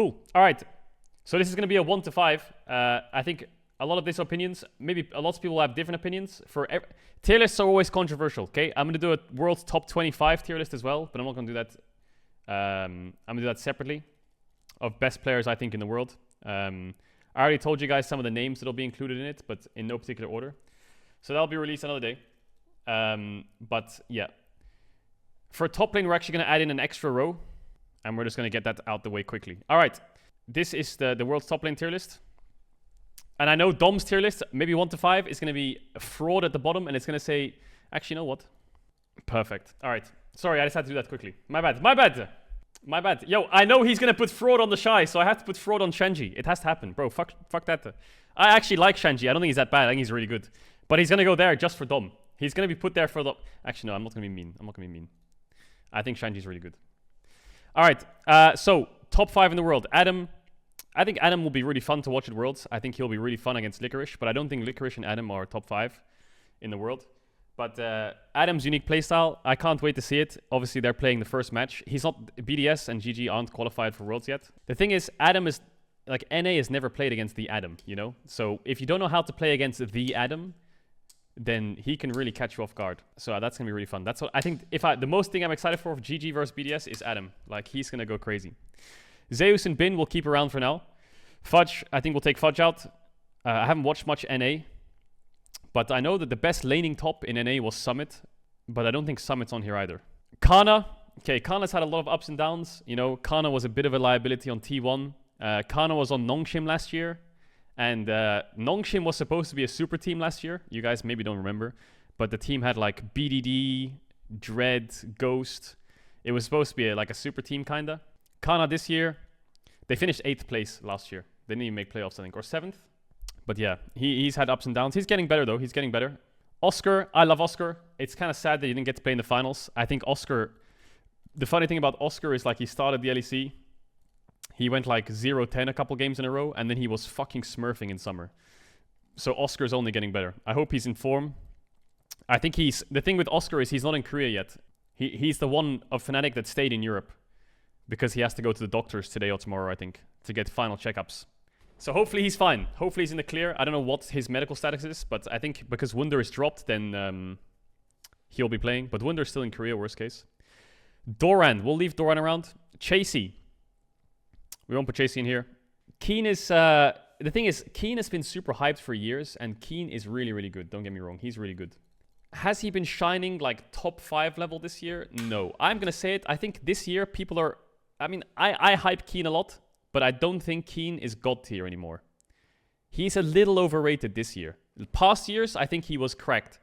Cool. All right. So this is going to be a 1 to 5. I think a lot of these opinions, maybe a lot of people have different opinions. Tier lists are always controversial, okay? I'm going to do a world's top 25 tier list as well, but I'm not going to do that. I'm going to do that separately of best players, I think, in the world. I already told you guys some of the names that'll be included in it, but in no particular order. So that'll be released another day. But yeah. For top lane, we're actually going to add in an extra row, and we're just going to get that out the way quickly. All right. This is the world's top lane tier list. And I know Dom's tier list, maybe 1 to 5, is going to be fraud at the bottom, and it's going to say, actually, you know what? Perfect. All right. Sorry, I just had to do that quickly. My bad. My bad. My bad. Yo, I know he's going to put fraud on the Shy, so I have to put fraud on Shenji. It has to happen. Bro, fuck that. I actually like Shenji. I don't think he's that bad. I think he's really good. But he's going to go there just for Dom. He's going to be put there for the... Actually, no, I'm not going to be mean. I'm not going to be mean. I think Shenji's really good. All right. So, top 5 in the world. Adam... I think Adam will be really fun to watch at Worlds. I think he'll be really fun against Licorice, but I don't think Licorice and Adam are top 5 in the world. But Adam's unique playstyle, I can't wait to see it. Obviously, they're playing the first match. He's not... BDS and GG aren't qualified for Worlds yet. The thing is, Adam is... Like, NA has never played against the Adam, you know? So, if you don't know how to play against the Adam, then he can really catch you off guard. So, that's going to be really fun. That's what I think... The most thing I'm excited for GG versus BDS is Adam. Like, he's going to go crazy. Zeus and Bin will keep around for now. Fudge, I think we'll take Fudge out. I haven't watched much NA, but I know that the best laning top in NA was Summit, but I don't think Summit's on here either. Kana. Okay, Kana's had a lot of ups and downs. You know, Kana was a bit of a liability on T1. Kana was on Nongshim last year, and Nongshim was supposed to be a super team last year. You guys maybe don't remember, but the team had like BDD, Dread, Ghost. It was supposed to be like a super team kinda. Kana this year, they finished 8th place last year. They didn't even make playoffs, I think, or 7th. But yeah, he's had ups and downs. He's getting better, though. He's getting better. Oscar, I love Oscar. It's kind of sad that he didn't get to play in the finals. I think Oscar... The funny thing about Oscar is, like, he started the LEC. He went, like, 0-10 a couple games in a row, and then he was fucking smurfing in summer. So Oscar's only getting better. I hope he's in form. I think he's... The thing with Oscar is he's not in Korea yet. He's the one of Fnatic that stayed in Europe. Because he has to go to the doctors today or tomorrow, I think, to get final checkups. So hopefully he's fine. Hopefully he's in the clear. I don't know what his medical status is, but I think because Wunder is dropped, then he'll be playing. But Wunder's still in Korea, worst case. Doran. We'll leave Doran around. Chasey. We won't put Chasey in here. Keen is... the thing is, Keen has been super hyped for years, and Keen is really, really good. Don't get me wrong. He's really good. Has he been shining like top 5 level this year? No. I'm going to say it. I think this year people are... I mean, I hype Keen a lot, but I don't think Keen is God tier anymore. He's a little overrated this year. Past years, I think he was cracked.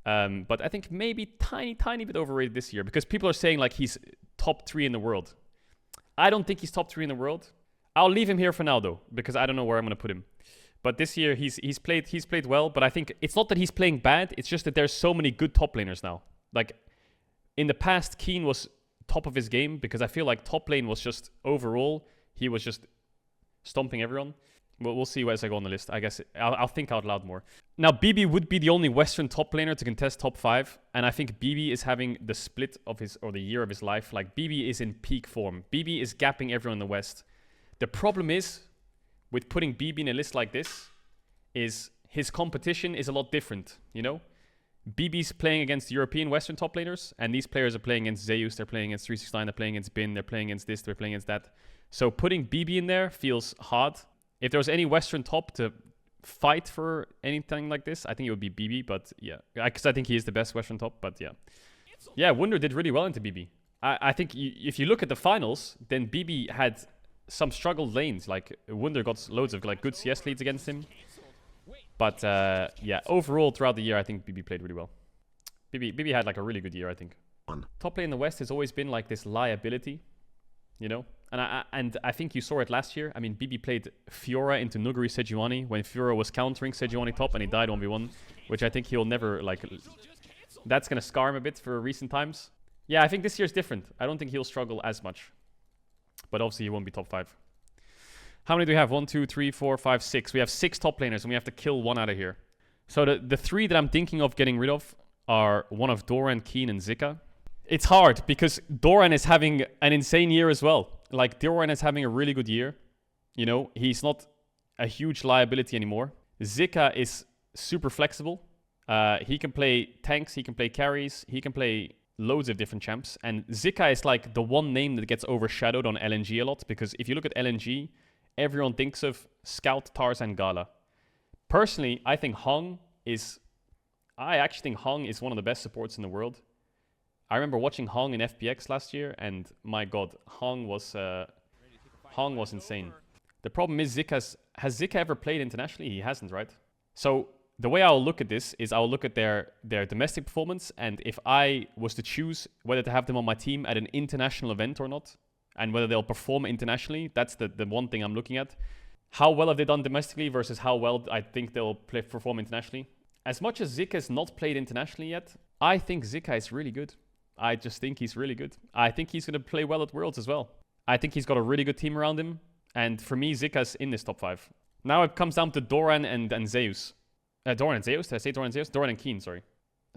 But I think maybe tiny bit overrated this year because people are saying like he's top 3 in the world. I don't think he's top 3 in the world. I'll leave him here for now though, because I don't know where I'm going to put him. But this year he's played well, but I think it's not that he's playing bad. It's just that there's so many good top laners now. Like in the past, Keen was top of his game because I feel like top lane was just overall he was just stomping everyone. Well, we'll see as I go on the list. I guess I'll think out loud more. Now BB would be the only Western top laner to contest top 5, and I think BB is having the split of his or the year of his life. Like BB is in peak form. BB is gapping everyone in the West. The problem is with putting BB in a list like this is his competition is a lot different. You know. BB's playing against European Western top laners, and these players are playing against Zeus, they're playing against 369, they're playing against Bin, they're playing against this, they're playing against that. So putting BB in there feels hard. If there was any Western top to fight for anything like this, I think it would be BB, but yeah. Because I think he is the best Western top, but yeah. Yeah, Wunder did really well into BB. I think if you look at the finals, then BB had some struggled lanes. Like, Wunder got loads of like good CS leads against him. But yeah, overall throughout the year, I think BB played really well. BB had like a really good year, I think. Top lane in the West has always been like this liability, you know? And I think you saw it last year. I mean, BB played Fiora into Nuguri Sejuani when Fiora was countering Sejuani top and he died 1v1, which I think he'll never, like... That's going to scar him a bit for recent times. Yeah, I think this year's different. I don't think he'll struggle as much. But obviously he won't be top 5. How many do we have? 1, 2, 3, 4, 5, 6. We have 6 top laners, and we have to kill one out of here. So the 3 that I'm thinking of getting rid of are one of Doran, Keen, and Zika. It's hard, because Doran is having an insane year as well. like Doran is having a really good year. You know, he's not a huge liability anymore. Zika is super flexible. He can play tanks, he can play carries, he can play loads of different champs. And Zika is like the one name that gets overshadowed on LNG a lot, because if you look at LNG, everyone thinks of Scout, Tarzan, Gala. Personally, I actually think Hong is one of the best supports in the world. I remember watching Hong in FPX last year, and my god, Hong was insane. The problem is has Zika ever played internationally? He hasn't, right? So the way I'll look at this is I'll look at their domestic performance, and if I was to choose whether to have them on my team at an international event or not, and whether they'll perform internationally, that's the one thing I'm looking at. How well have they done domestically versus how well I think they'll perform internationally? As much as Zika has not played internationally yet, I think Zika is really good. I just think he's really good. I think he's going to play well at Worlds as well. I think he's got a really good team around him. And for me, Zika's in this top 5. Now it comes down to Doran and Zeus. Doran and Zeus? Did I say Doran and Zeus? Doran and Keen, sorry.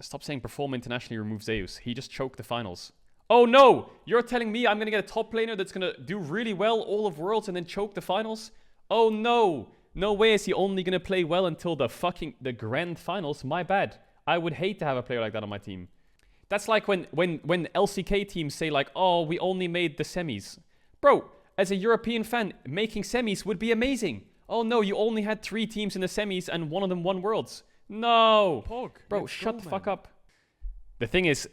Stop saying perform internationally, remove Zeus. He just choked the finals. Oh no! You're telling me I'm going to get a top laner that's going to do really well all of Worlds and then choke the finals? Oh no! No way is he only going to play well until the grand finals. My bad. I would hate to have a player like that on my team. That's like when LCK teams say like, oh, we only made the semis. Bro, as a European fan, making semis would be amazing. Oh no, you only had 3 teams in the semis and one of them won Worlds. No! Pog, bro, shut the fuck up. The thing is,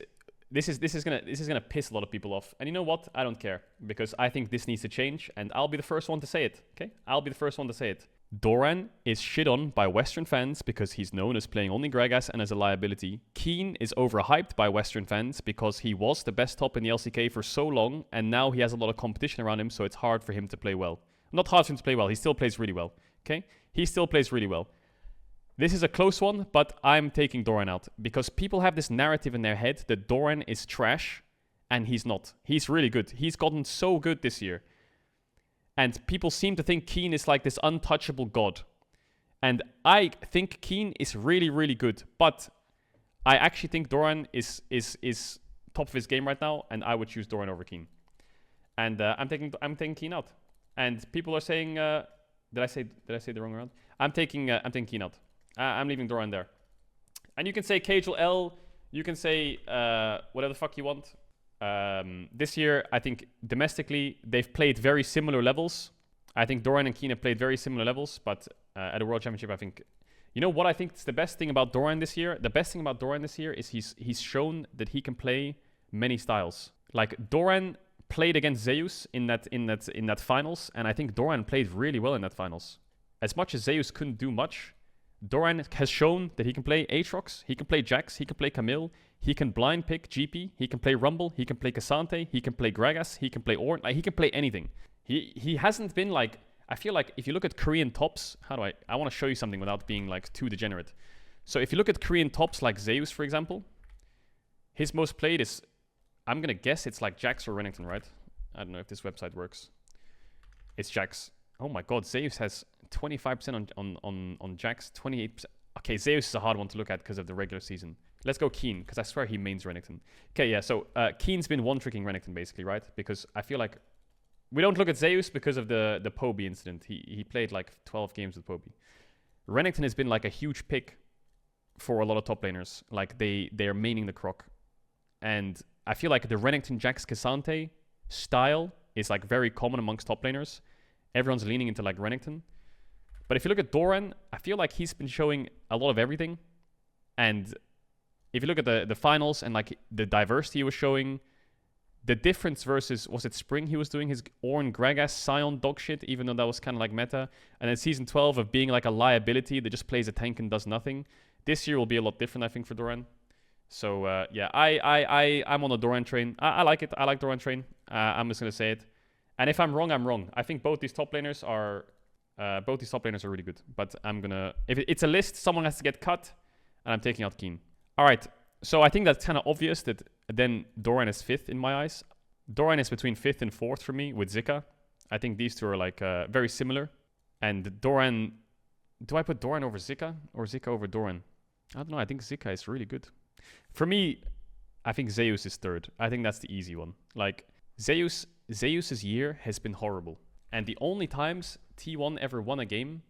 this is gonna piss a lot of people off. And you know what? I don't care. Because I think this needs to change, and I'll be the first one to say it. Okay? I'll be the first one to say it. Doran is shit on by Western fans because he's known as playing only Gragas and as a liability. Keen is overhyped by Western fans because he was the best top in the LCK for so long, and now he has a lot of competition around him, so it's hard for him to play well. Not hard for him to play well, he still plays really well. Okay? He still plays really well. This is a close one, but I'm taking Doran out because people have this narrative in their head that Doran is trash, and he's not. He's really good. He's gotten so good this year. And people seem to think Keen is like this untouchable god. And I think Keen is really, really good. But I actually think Doran is top of his game right now, and I would choose Doran over Keen. And I'm taking Keen out. And people are saying, did I say the wrong round? I'm taking Keen out. I'm leaving Doran there. And you can say Caedrel L. You can say whatever the fuck you want. This year, I think domestically, they've played very similar levels. I think Doran and Keen have played very similar levels, but at a World Championship, I think... You know what I think is the best thing about Doran this year? The best thing about Doran this year is he's shown that he can play many styles. Like, Doran played against Zeus in that finals, and I think Doran played really well in that finals. As much as Zeus couldn't do much, Doran has shown that he can play Aatrox, he can play Jax, he can play Camille, he can blind pick GP, he can play Rumble, he can play Cassante, he can play Gragas, he can play Ornn, like, he can play anything. He hasn't been like... I feel like if you look at Korean tops, I want to show you something without being like too degenerate. So if you look at Korean tops like Zeus, for example, his most played is, I'm going to guess it's like Jax or Renekton, right? I don't know if this website works. It's Jax. Oh my god, Zeus has 25% on Jax, 28%. Okay, Zeus is a hard one to look at because of the regular season. Let's go Keen, because I swear he mains Renekton. Okay, yeah, so Keen's been one-tricking Renekton basically, right? Because I feel like we don't look at Zeus because of the Poby incident. He played like 12 games with Poby. Renekton has been like a huge pick for a lot of top laners. Like they're maining the Croc. And I feel like the Renekton Jax Cassante style is like very common amongst top laners. Everyone's leaning into like Renekton. But if you look at Doran, I feel like he's been showing a lot of everything. And if you look at the finals and like the diversity he was showing, the difference versus, was it Spring he was doing his Ornn, Gragas, Sion dog shit, even though that was kind of like meta. And then Season 12 of being like a liability that just plays a tank and does nothing. This year will be a lot different, I think, for Doran. So, yeah, I'm on the Doran train. I like it. I like Doran train. I'm just going to say it. And if I'm wrong, I'm wrong. I think both these top laners are really good. But I'm going to... If it's a list, someone has to get cut. And I'm taking out Keen. All right. So I think that's kind of obvious that then Doran is 5th in my eyes. Doran is between 5th and 4th for me with Zika. I think these two are like very similar. And Doran... Do I put Doran over Zika or Zika over Doran? I don't know. I think Zika is really good. For me, I think Zeus is 3rd. I think that's the easy one. Like, Zeus's year has been horrible. And the only times T1 ever won a game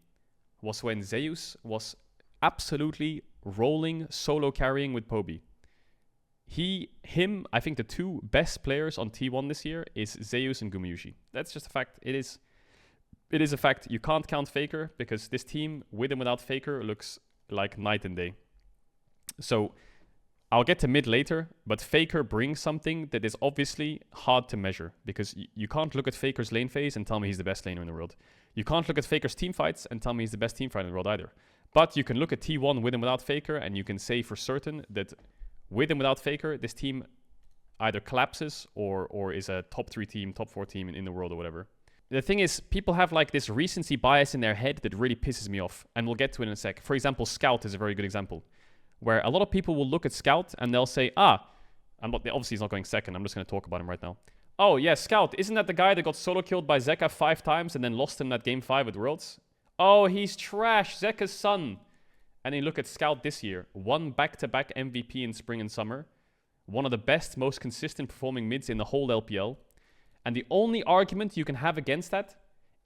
was when Zeus was absolutely rolling, solo carrying with Poby. I think the two best players on T1 this year is Zeus and Gumayusi. That's just a fact. It is a fact. You can't count Faker because this team, with and without Faker, looks like night and day. So I'll get to mid later, but Faker brings something that is obviously hard to measure because you can't look at Faker's lane phase and tell me he's the best laner in the world. You can't look at Faker's team fights and tell me he's the best team fighter in the world either. But you can look at T1 with and without Faker and you can say for certain that with and without Faker, this team either collapses or is a top 3 team, top 4 team in the world or whatever. The thing is, people have like this recency bias in their head that really pisses me off, and we'll get to it in a sec. For example, Scout is a very good example, where a lot of people will look at Scout and they'll say, obviously he's not going second, I'm just going to talk about him right now. Oh yeah, Scout, isn't that the guy that got solo killed by Zeka 5 times and then lost him that game 5 at Worlds? Oh, he's trash, Zeka's son. And then you look at Scout this year, won back-to-back MVP in spring and summer, one of the best, most consistent performing mids in the whole LPL. And the only argument you can have against that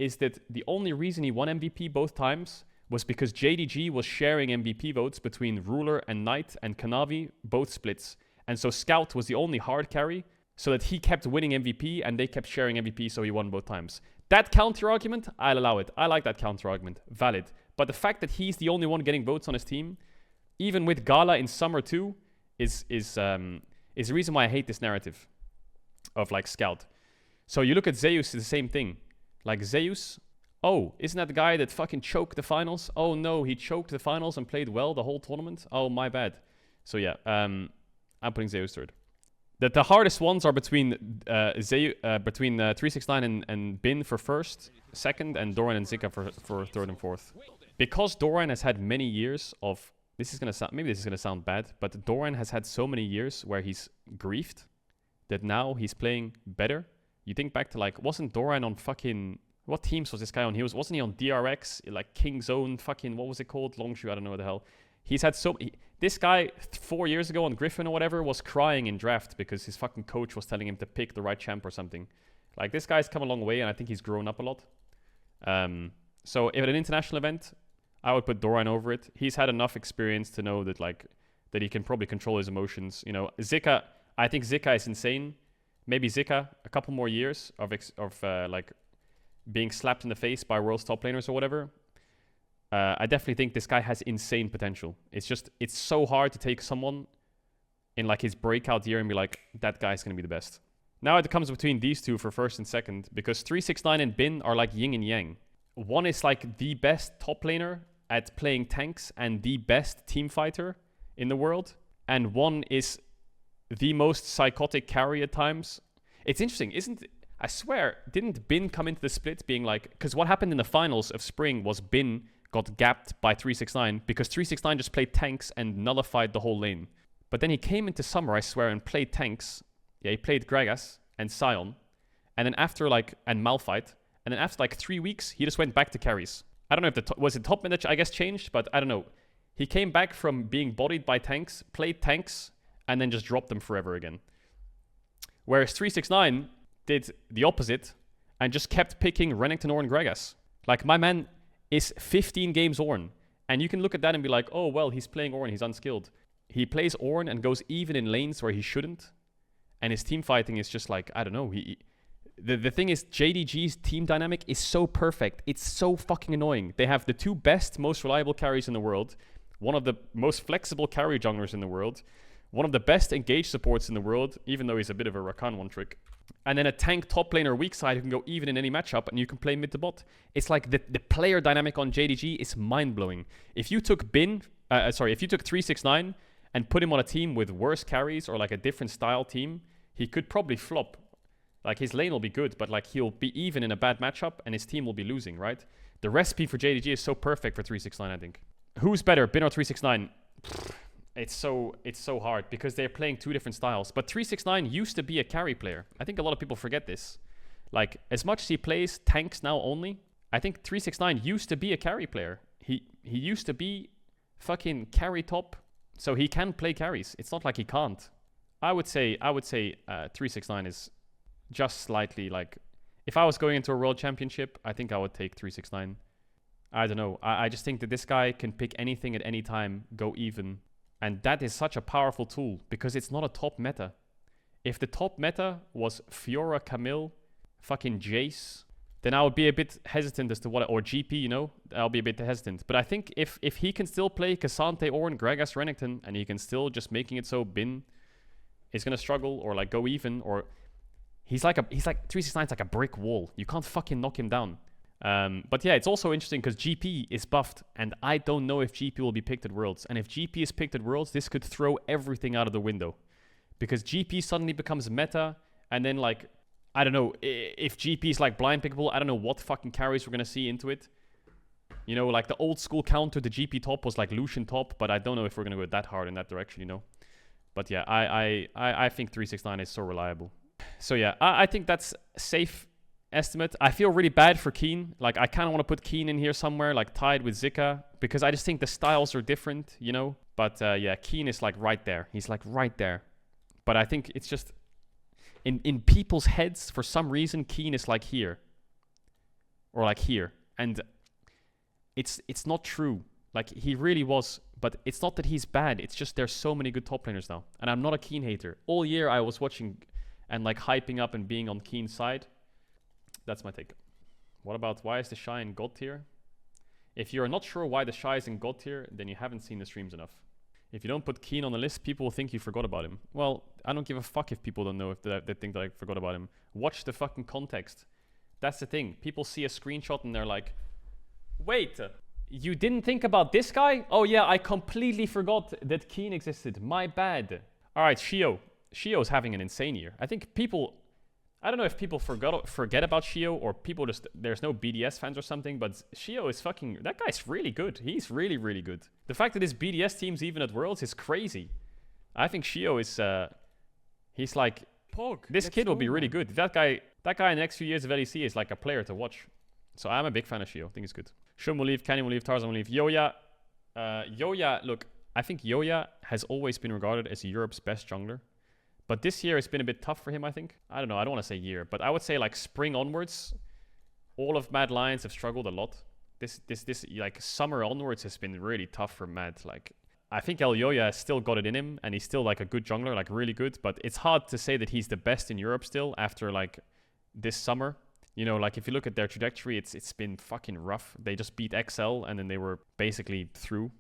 is that the only reason he won MVP both times was because JDG was sharing MVP votes between Ruler and Knight and Kanavi, both splits. And so Scout was the only hard carry, so that he kept winning MVP and they kept sharing MVP, so he won both times. That counter-argument, I'll allow it. I like that counter-argument. Valid. But the fact that he's the only one getting votes on his team, even with Gala in summer too, is the reason why I hate this narrative of like Scout. So you look at Zeus, it's the same thing. Like Zeus, oh, isn't that the guy that fucking choked the finals? Oh no, he choked the finals and played well the whole tournament? Oh, my bad. So yeah, I'm putting Zeus third. The hardest ones are between 369 and Bin for first, second, and Doran and Zika for third and fourth. Because Doran has had many years of, maybe this is gonna sound bad, but Doran has had so many years where he's griefed that now he's playing better. You think back to like, wasn't Doran on fucking, what teams was this guy on? Wasn't he on DRX, like King Zone, fucking, what was it called? Longshoe, I don't know what the hell. He's had this guy 4 years ago on Griffin or whatever was crying in draft because his fucking coach was telling him to pick the right champ or something. Like, this guy's come a long way and I think he's grown up a lot. So if at an international event, I would put Doran over it. He's had enough experience to know that that he can probably control his emotions. You know, Zika, I think Zika is insane. Maybe Zika, a couple more years of like being slapped in the face by world's top laners or whatever. I definitely think this guy has insane potential. It's so hard to take someone in like his breakout year and be like, that guy's going to be the best. Now it comes between these two for first and second because 369 and Bin are like yin and yang. One is like the best top laner at playing tanks and the best team fighter in the world. And one is the most psychotic carry at times. It's interesting, I swear, didn't Bin come into the split being like, because what happened in the finals of spring was Bin got gapped by 369 because 369 just played tanks and nullified the whole lane. But then he came into summer, I swear, and played tanks. Yeah, he played Gragas and Sion. And then after and Malphite. And then after 3 weeks, he just went back to carries. I don't know if was it top mid that I guess changed, but I don't know. He came back from being bodied by tanks, played tanks, and then just dropped them forever again. Whereas 369 did the opposite and just kept picking Renekton, Ornn, Gragas. Like, my man is 15 games Ornn. And you can look at that and be like, oh, well, he's playing Ornn, he's unskilled. He plays Ornn and goes even in lanes where he shouldn't. And his team fighting is just like, I don't know. The thing is, JDG's team dynamic is so perfect. It's so fucking annoying. They have the two best, most reliable carries in the world. One of the most flexible carry junglers in the world. One of the best engaged supports in the world, even though he's a bit of a Rakan one trick. And then a tank top laner weak side who can go even in any matchup and you can play mid to bot. It's like the player dynamic on JDG is mind-blowing. If you took if you took 369 and put him on a team with worse carries or like a different style team, he could probably flop. Like, his lane will be good, but like he'll be even in a bad matchup and his team will be losing, right? The recipe for JDG is so perfect for 369, I think. Who's better, Bin or 369? It's so hard because they're playing two different styles. But 369 used to be a carry player. I think a lot of people forget this. Like, as much as he plays tanks now only, I think 369 used to be a carry player. He used to be fucking carry top, so he can play carries. It's not like he can't. I would say 369 is just slightly. Like, if I was going into a world championship, I think I would take 369. I don't know. I just think that this guy can pick anything at any time, go even. And that is such a powerful tool because it's not a top meta. If the top meta was Fiora, Camille, fucking Jace, then I would be a bit hesitant as to what... Or GP, you know? I'll be a bit hesitant. But I think if he can still play Cassante, Ornn, Gragas, Renekton, and he can still just making it so Bin is going to struggle or like go even, or... He's like 369's like a brick wall. You can't fucking knock him down. But yeah, it's also interesting because GP is buffed, and I don't know if GP will be picked at Worlds. And if GP is picked at Worlds, this could throw everything out of the window. Because GP suddenly becomes meta, and then like, I don't know, if GP is like blind pickable, I don't know what fucking carries we're going to see into it. You know, like the old school counter, the GP top was like Lucian top, but I don't know if we're going to go that hard in that direction, you know. But yeah, I think 369 is so reliable. So yeah, I think that's safe estimate. I feel really bad for Keen. Like, I kind of want to put Keen in here somewhere, like tied with Zika, because I just think the styles are different, you know. But yeah, Keen is like right there. He's like right there. But I think it's just in people's heads, for some reason, Keen is like here. Or like here. And it's not true. Like, he really was. But it's not that he's bad. It's just there's so many good top laners now. And I'm not a Keen hater. All year I was watching and like hyping up and being on Keen's side. That's my take. What about why is the Shy in God tier? If you're not sure why the Shy is in God tier, then you haven't seen the streams enough. If you don't put Keen on the list, people will think you forgot about him. Well, I don't give a fuck if people don't know if they think that I forgot about him. Watch the fucking context. That's the thing. People see a screenshot and they're like, wait, you didn't think about this guy? Oh yeah, I completely forgot that Keen existed. My bad. All right, Shio. Shio's having an insane year. I think people... I don't know if people forget about Shio or people just... There's no BDS fans or something, but Shio is fucking... That guy's really good. He's really, really good. The fact that his BDS team's even at Worlds is crazy. I think Shio is... he's like... Pog, this kid will be really good. That guy in the next few years of LEC is like a player to watch. So I'm a big fan of Shio. I think he's good. Shun will leave, Kenny will leave, Tarzan will leave. Yoya... Yoya, look, I think Yoya has always been regarded as Europe's best jungler. But this year it's been a bit tough for him, I think. I don't know, I don't want to say year, but I would say like spring onwards, all of Mad Lions have struggled a lot. This like summer onwards has been really tough for Mad. Like, I think El Yoya has still got it in him, and he's still like a good jungler, like really good. But it's hard to say that he's the best in Europe still after like this summer. You know, like if you look at their trajectory, it's been fucking rough. They just beat XL, and then they were basically through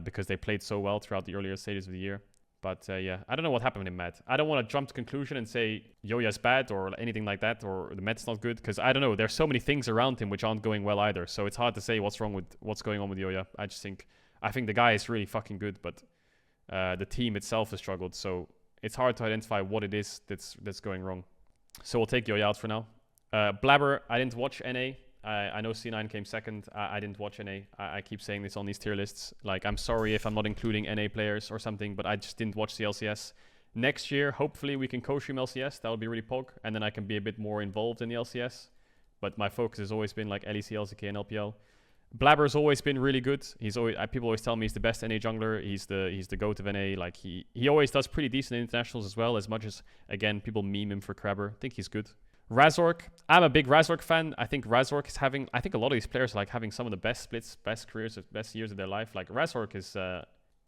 because they played so well throughout the earlier stages of the year. But yeah, I don't know what happened in Mad. I don't want to jump to conclusion and say Yoya's bad or anything like that, or the Med's not good, because I don't know. There's so many things around him which aren't going well either. So it's hard to say what's going on with Yoya. I think the guy is really fucking good, but the team itself has struggled. So it's hard to identify what it is that's going wrong. So we'll take Yoya out for now. Blabber, I didn't watch NA. I know C9 came second. I didn't watch NA. I keep saying this on these tier lists. Like, I'm sorry if I'm not including NA players or something, but I just didn't watch the LCS. Next year, hopefully we can co-stream LCS. That would be really pog. And then I can be a bit more involved in the LCS. But my focus has always been like LEC, LCK, and LPL. Blabber's always been really good. He's always people always tell me he's the best NA jungler. He's the GOAT of NA. Like, he always does pretty decent in internationals as well, as much as, again, people meme him for Crabber. I think he's good. Razork, I'm a big Razork fan. I think Razork is having... I think a lot of these players are like having some of the best splits, best careers, best years of their life. Like, Razork is... The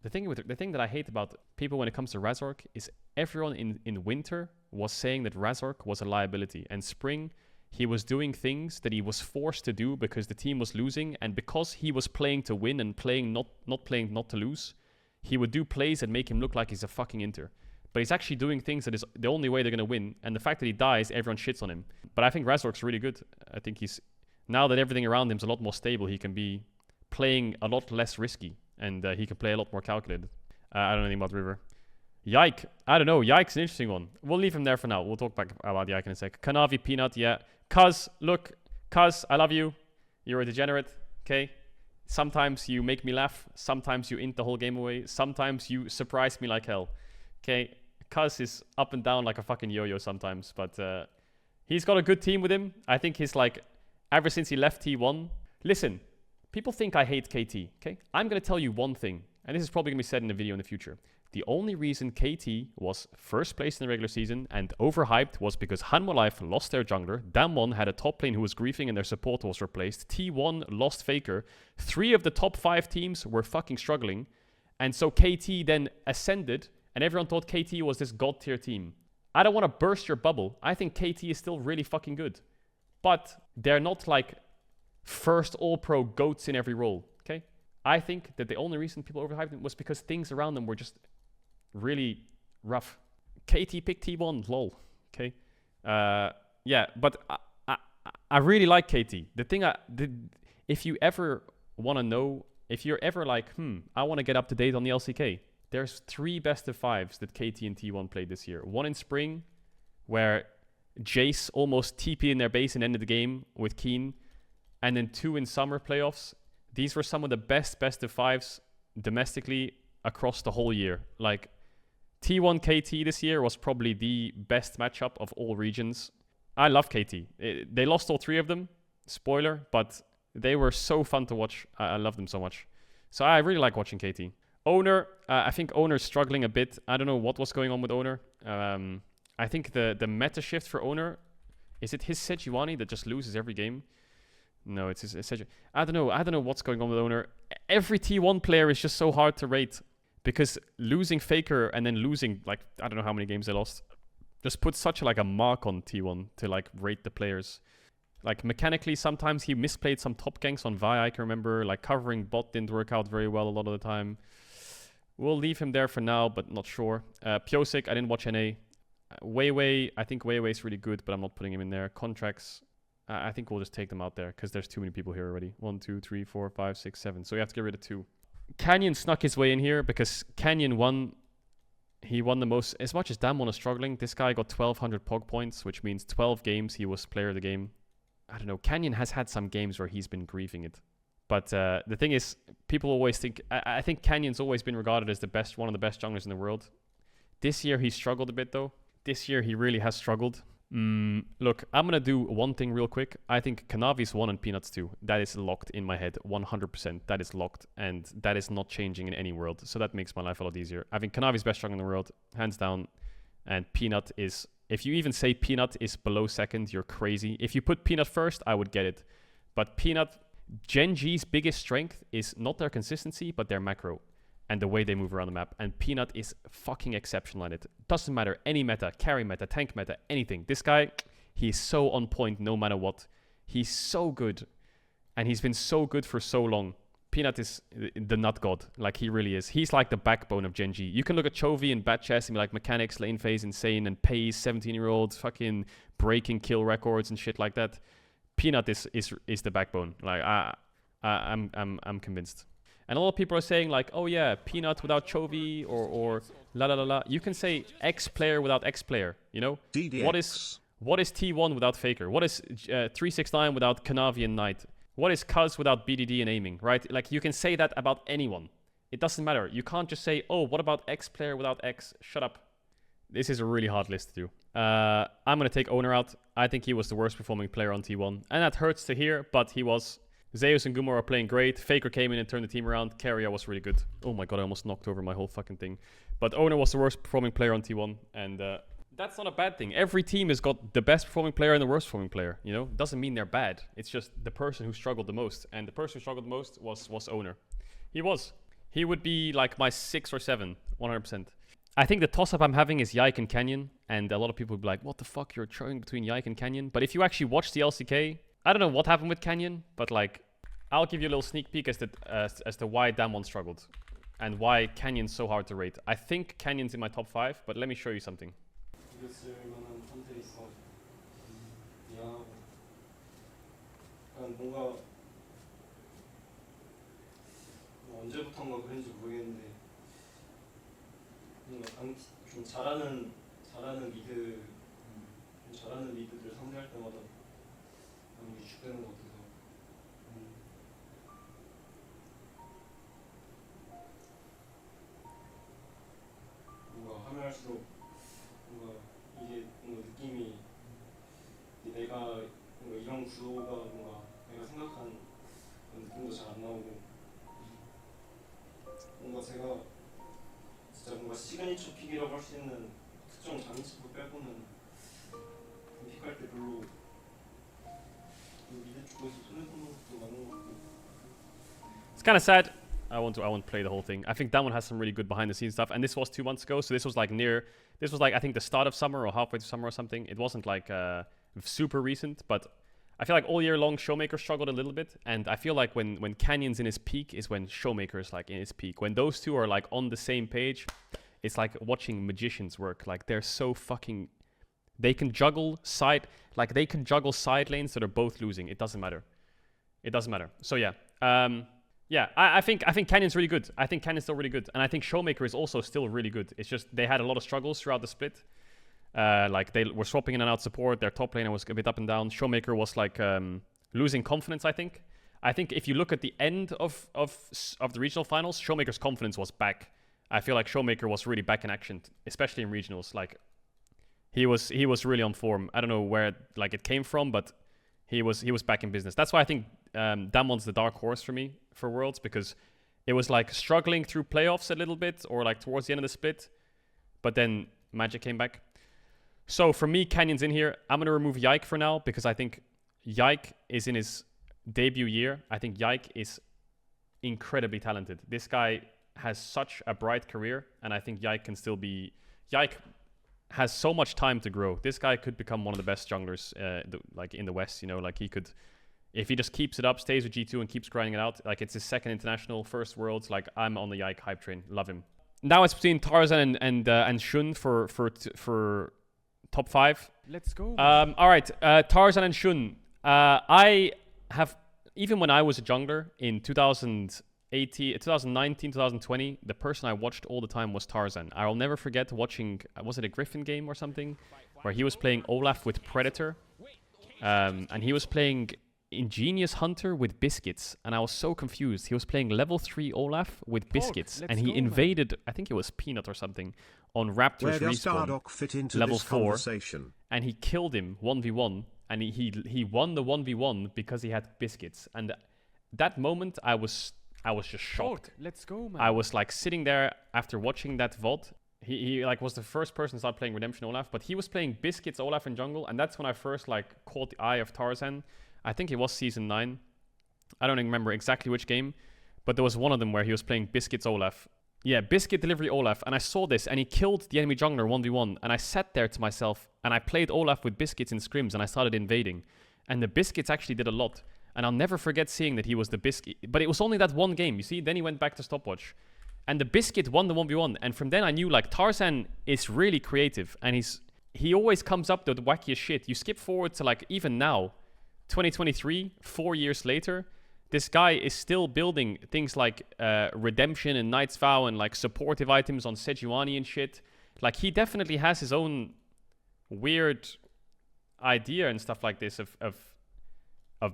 thing that I hate about people when it comes to Razork is everyone in winter was saying that Razork was a liability. And spring, he was doing things that he was forced to do because the team was losing. And because he was playing to win and playing not playing not to lose, he would do plays that make him look like he's a fucking Inter. But he's actually doing things that is the only way they're going to win. And the fact that he dies, everyone shits on him. But I think Razork's really good. I think he's... Now that everything around him is a lot more stable, he can be playing a lot less risky. And he can play a lot more calculated. I don't know anything about River. Yike. I don't know. Yike's an interesting one. We'll leave him there for now. We'll talk back about Yike in a sec. Kanavi, Peanut, yeah. Cuz, look. Cuz, I love you. You're a degenerate, okay? Sometimes you make me laugh. Sometimes you int the whole game away. Sometimes you surprise me like hell. Okay? Cuz is up and down like a fucking yo-yo sometimes, but he's got a good team with him. I think he's like, ever since he left T1. Listen, people think I hate KT, okay? I'm going to tell you one thing, and this is probably going to be said in a video in the future. the only reason KT was first place in the regular season and overhyped was because Hanwha Life lost their jungler, Damwon had a top lane who was griefing and their support was replaced, T1 lost Faker, 3 of the top 5 teams were fucking struggling, and so KT then ascended, and everyone thought KT was this god tier team. I don't want to burst your bubble. I think KT is still really fucking good. But they're not like first all-pro goats in every role, okay? I think that the only reason people overhyped them was because things around them were just really rough. KT picked T1, lol, okay? Yeah, but I really like KT. The thing if you ever want to know, if you're ever like, I want to get up to date on the LCK, there's 3 best of 5s that KT and T1 played this year. One in spring, where Jace almost TP in their base and ended the game with Keen. And then 2 in summer playoffs. These were some of the best of 5s domestically across the whole year. Like, T1 KT this year was probably the best matchup of all regions. I love KT. They lost all 3 of them. Spoiler, but they were so fun to watch. I love them so much. So I really like watching KT. Owner, I think Owner's struggling a bit. I don't know what was going on with Owner. I think the meta shift for Owner, is it his Sejuani that just loses every game? No, it's his Sejuani. I don't know what's going on with Owner. Every T1 player is just so hard to rate because losing Faker and then losing, like, I don't know how many games they lost, just puts such like a mark on T1 to like rate the players. Like mechanically, sometimes he misplayed some top ganks on Vi. I can remember like covering bot didn't work out very well a lot of the time. We'll leave him there for now, but not sure. Piosik, I didn't watch NA. Weiwei, I think Weiwei is really good, but I'm not putting him in there. Contracts, I think we'll just take them out there because there's too many people here already. 1, 2, 3, 4, 5, 6, 7. So we have to get rid of 2. Canyon snuck his way in here because Canyon won. He won the most. As much as Damwon is struggling, this guy got 1,200 POG points, which means 12 games he was player of the game. I don't know. Canyon has had some games where he's been griefing it. But the thing is, people always think... I think Canyon's always been regarded as the best, one of the best junglers in the world. This year he struggled a bit though. This year he really has struggled. Look, I'm going to do one thing real quick. I think Kanavi's 1 and Peanuts 2. That is locked in my head, 100%. That is locked, and that is not changing in any world. So that makes my life a lot easier. I think Kanavi's best jungler in the world, hands down. And Peanut is... If you even say Peanut is below second, you're crazy. If you put Peanut first, I would get it. But Peanut... Gen G's biggest strength is not their consistency, but their macro. And the way they move around the map. And Peanut is fucking exceptional at it. Doesn't matter, any meta, carry meta, tank meta, anything. This guy, he's so on point no matter what. He's so good. And he's been so good for so long. Peanut is the nut god. Like, he really is. He's like the backbone of Gen G. You can look at Chovy and Bat Chess and be like, mechanics, lane phase, insane, and Pace, 17-year-olds, fucking breaking kill records and shit like that. Peanut is the backbone. Like, I'm convinced. And a lot of people are saying like, oh yeah, Peanut without Chovy or la la la la. You can say X player without X player, you know? DDX. What is T1 without Faker? What is 369 without Kanavi and Knight? What is Cuz without BDD and aiming, right? Like, you can say that about anyone. It doesn't matter. You can't just say, oh, what about X player without X? Shut up. This is a really hard list to do. I'm going to take Owner out. I think he was the worst performing player on T1. And that hurts to hear, but he was. Zeus and Gumor are playing great. Faker came in and turned the team around. Keria was really good. Oh my god, I almost knocked over my whole fucking thing. But Owner was the worst performing player on T1. And that's not a bad thing. Every team has got the best performing player and the worst performing player. You know, doesn't mean they're bad. It's just the person who struggled the most. And the person who struggled the most was Owner. He was. He would be like my 6 or 7, 100%. I think the toss-up I'm having is Yike and Canyon. And a lot of people would be like, what the fuck, you're throwing between Yike and Canyon? But if you actually watch the LCK, I don't know what happened with Canyon, but like, I'll give you a little sneak peek as to why Damwon struggled and why Canyon's so hard to rate. I think Canyon's in my top 5, but let me show you something. 언제부턴가 그런지 모르겠는데 좀 잘하는 리드들 상대할 때마다 너무 위축되는 것 같아서 뭔가 하면 할수록 뭔가 이게 뭔가 느낌이 내가 뭔가 이런 구도가 뭔가 내가 생각한 느낌도 잘 안 나오고 뭔가 제가 진짜 뭔가 수 있는 특정 장치부 빼고는 픽할 때 별로 미드 축구에서 손해 보는 것도 많은 것 같고. It's kind of sad. I won't play the whole thing. I think that one has some really good behind the scenes stuff. And this was 2 months ago, so this was like I think the start of summer or halfway to summer or something. It wasn't like super recent, but I feel like all year long Showmaker struggled a little bit. And I feel like when Canyon's in his peak is when Showmaker is like in his peak. When those two are like on the same page, it's like watching magicians work. Like they're so fucking... They can juggle side lanes that are both losing. It doesn't matter. So yeah. I think Canyon's really good. I think Canyon's still really good. And I think Showmaker is also still really good. It's just they had a lot of struggles throughout the split. Like they were swapping in and out support. Their top laner was a bit up and down. Showmaker was like losing confidence, I think. I think if you look at the end of the regional finals, Showmaker's confidence was back. I feel like Showmaker was really back in action, especially in regionals. Like he was really on form. I don't know where it came from, but he was back in business. That's why I think Damon's the dark horse for me for Worlds, because it was like struggling through playoffs a little bit or like towards the end of the split, but then Magic came back. So for me, Canyon's in here. I'm going to remove Yike for now because I think Yike is in his debut year. I think Yike is incredibly talented. This guy has such a bright career, and I think Yike can still be... Yike has so much time to grow. This guy could become one of the best junglers like in the West, you know, like he could... If he just keeps it up, stays with G2 and keeps grinding it out, like it's his second international, first Worlds, like I'm on the Yike hype train. Love him. Now it's between Tarzan and Shun for top 5. Let's go. All right, Tarzan and Shun. I have, even when I was a jungler in 2019, 2020, the person I watched all the time was Tarzan. I'll never forget watching, was it a Griffin game or something, where he was playing Olaf with Predator, and he was playing Ingenious Hunter with Biscuits, and I was so confused. He was playing level 3 Olaf with Biscuits, and he invaded, I think it was Peanut or something, on Raptor's respawn, level 4, and he killed him 1v1, and he won the 1v1 because he had Biscuits. And that moment, I was just shocked. Let's go, man. I was like sitting there after watching that VOD. He like was the first person to start playing Redemption Olaf, but he was playing Biscuits Olaf in jungle, and that's when I first like caught the eye of Tarzan. I think it was season 9. I don't even remember exactly which game, but there was one of them where he was playing Biscuits Olaf. Yeah, Biscuit Delivery Olaf, and I saw this, and he killed the enemy jungler 1v1, and I sat there to myself, and I played Olaf with Biscuits in scrims, and I started invading. And the Biscuits actually did a lot, and I'll never forget seeing that he was the Biscuit. But it was only that one game, you see? Then he went back to stopwatch. And the Biscuit won the 1v1, and from then I knew, like, Tarzan is really creative, and he always comes up with the wackiest shit. You skip forward to, like, even now, 2023, 4 years later, this guy is still building things like Redemption and Knight's Vow and like supportive items on Sejuani and shit. Like he definitely has his own weird idea and stuff like this of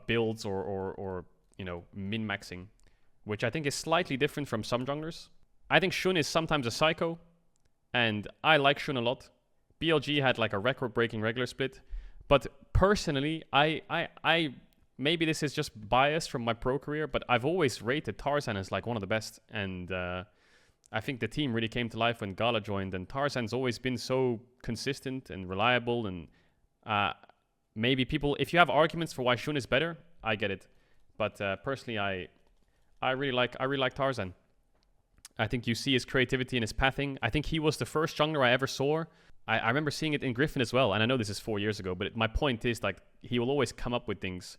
builds or you know, min-maxing, which I think is slightly different from some junglers. I think Shun is sometimes a psycho, and I like Shun a lot. BLG had like a record-breaking regular split. But personally, I maybe this is just bias from my pro career, but I've always rated Tarzan as like one of the best. And I think the team really came to life when Gala joined. And Tarzan's always been so consistent and reliable. And maybe people, if you have arguments for why Shun is better, I get it. But personally, I really like Tarzan. I think you see his creativity and his pathing. I think he was the first jungler I ever saw. I remember seeing it in Griffin as well, and I know this is 4 years ago, but my point is, like, he will always come up with things.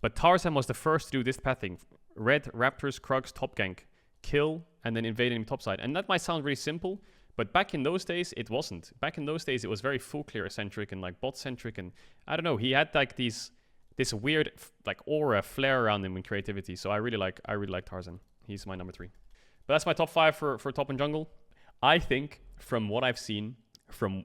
But Tarzan was the first to do this pathing. Red, Raptors, Krugs, top gank, kill, and then invade him topside. And that might sound really simple, but back in those days, it wasn't. Back in those days, it was very full clear-centric and, like, bot-centric, and I don't know, he had, like, this weird, like, aura, flare around him in creativity, so I really like Tarzan. He's my number 3. But that's my top 5 for top and jungle. I think, from what I've seen, from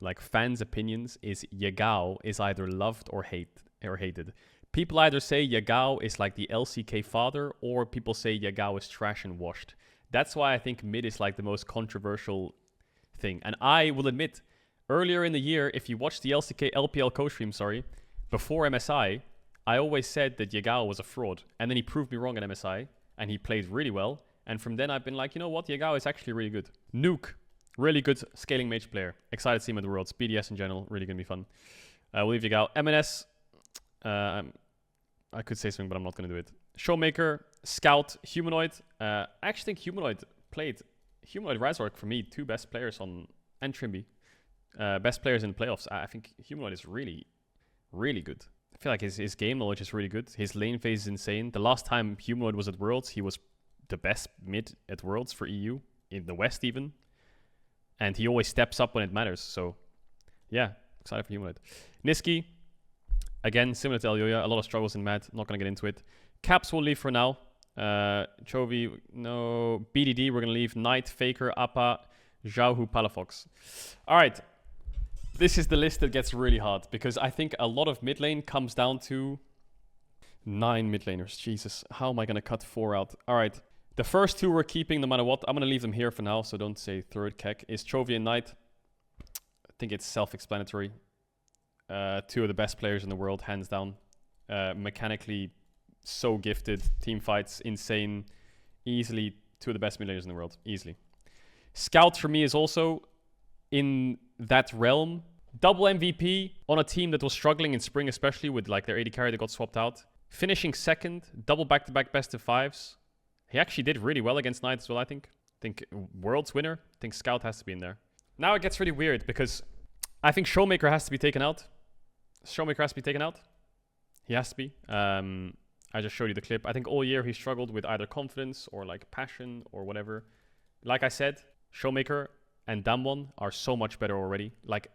like fans' opinions, is Yagao is either loved or hated. People either say Yagao is like the LCK father, or people say Yagao is trash and washed. That's why I think mid is like the most controversial thing. And I will admit, earlier in the year, if you watched the LPL co-stream, before MSI, I always said that Yagao was a fraud. And then he proved me wrong at MSI, and he played really well. And from then I've been like, you know what, Yagao is actually really good. Nuke. Really good scaling mage player. Excited to see him at the Worlds. BDS in general, really going to be fun. We'll leave Yagao. MNS, I could say something, but I'm not going to do it. Showmaker, Scout, Humanoid. I actually think Humanoid Razork for me, 2 best players on, and Trimby. Best players in the playoffs. I think Humanoid is really, really good. I feel like his game knowledge is really good. His lane phase is insane. The last time Humanoid was at Worlds, he was the best mid at Worlds for EU, in the West even. And he always steps up when it matters. So, yeah, excited for Humanoid. Niski, again, similar to Elyoya, a lot of struggles in Mad. Not going to get into it. Caps will leave for now. Chovy, no. BDD, we're going to leave. Knight, Faker, Appa, Zhaohu, Palafox. All right. This is the list that gets really hard because I think a lot of mid lane comes down to 9 mid laners. Jesus, how am I going to cut 4 out? All right. The first 2 we're keeping no matter what. I'm going to leave them here for now, so don't say third Keck. Is Chovy and Knight. I think it's self-explanatory. 2 of the best players in the world, hands down. Mechanically, so gifted. Team fights, insane. Easily 2 of the best mid laners in the world. Easily. Scout for me is also in that realm. Double MVP on a team that was struggling in spring, especially with like their AD carry that got swapped out. Finishing second, double back-to-back best of 5s. He actually did really well against Knight as well, I think. World's winner. I think Scout has to be in there. Now it gets really weird because I think Showmaker has to be taken out. Showmaker has to be taken out. He has to be. I just showed you the clip. I think all year he struggled with either confidence or like passion or whatever. Like I said, Showmaker and Damwon are so much better already. Like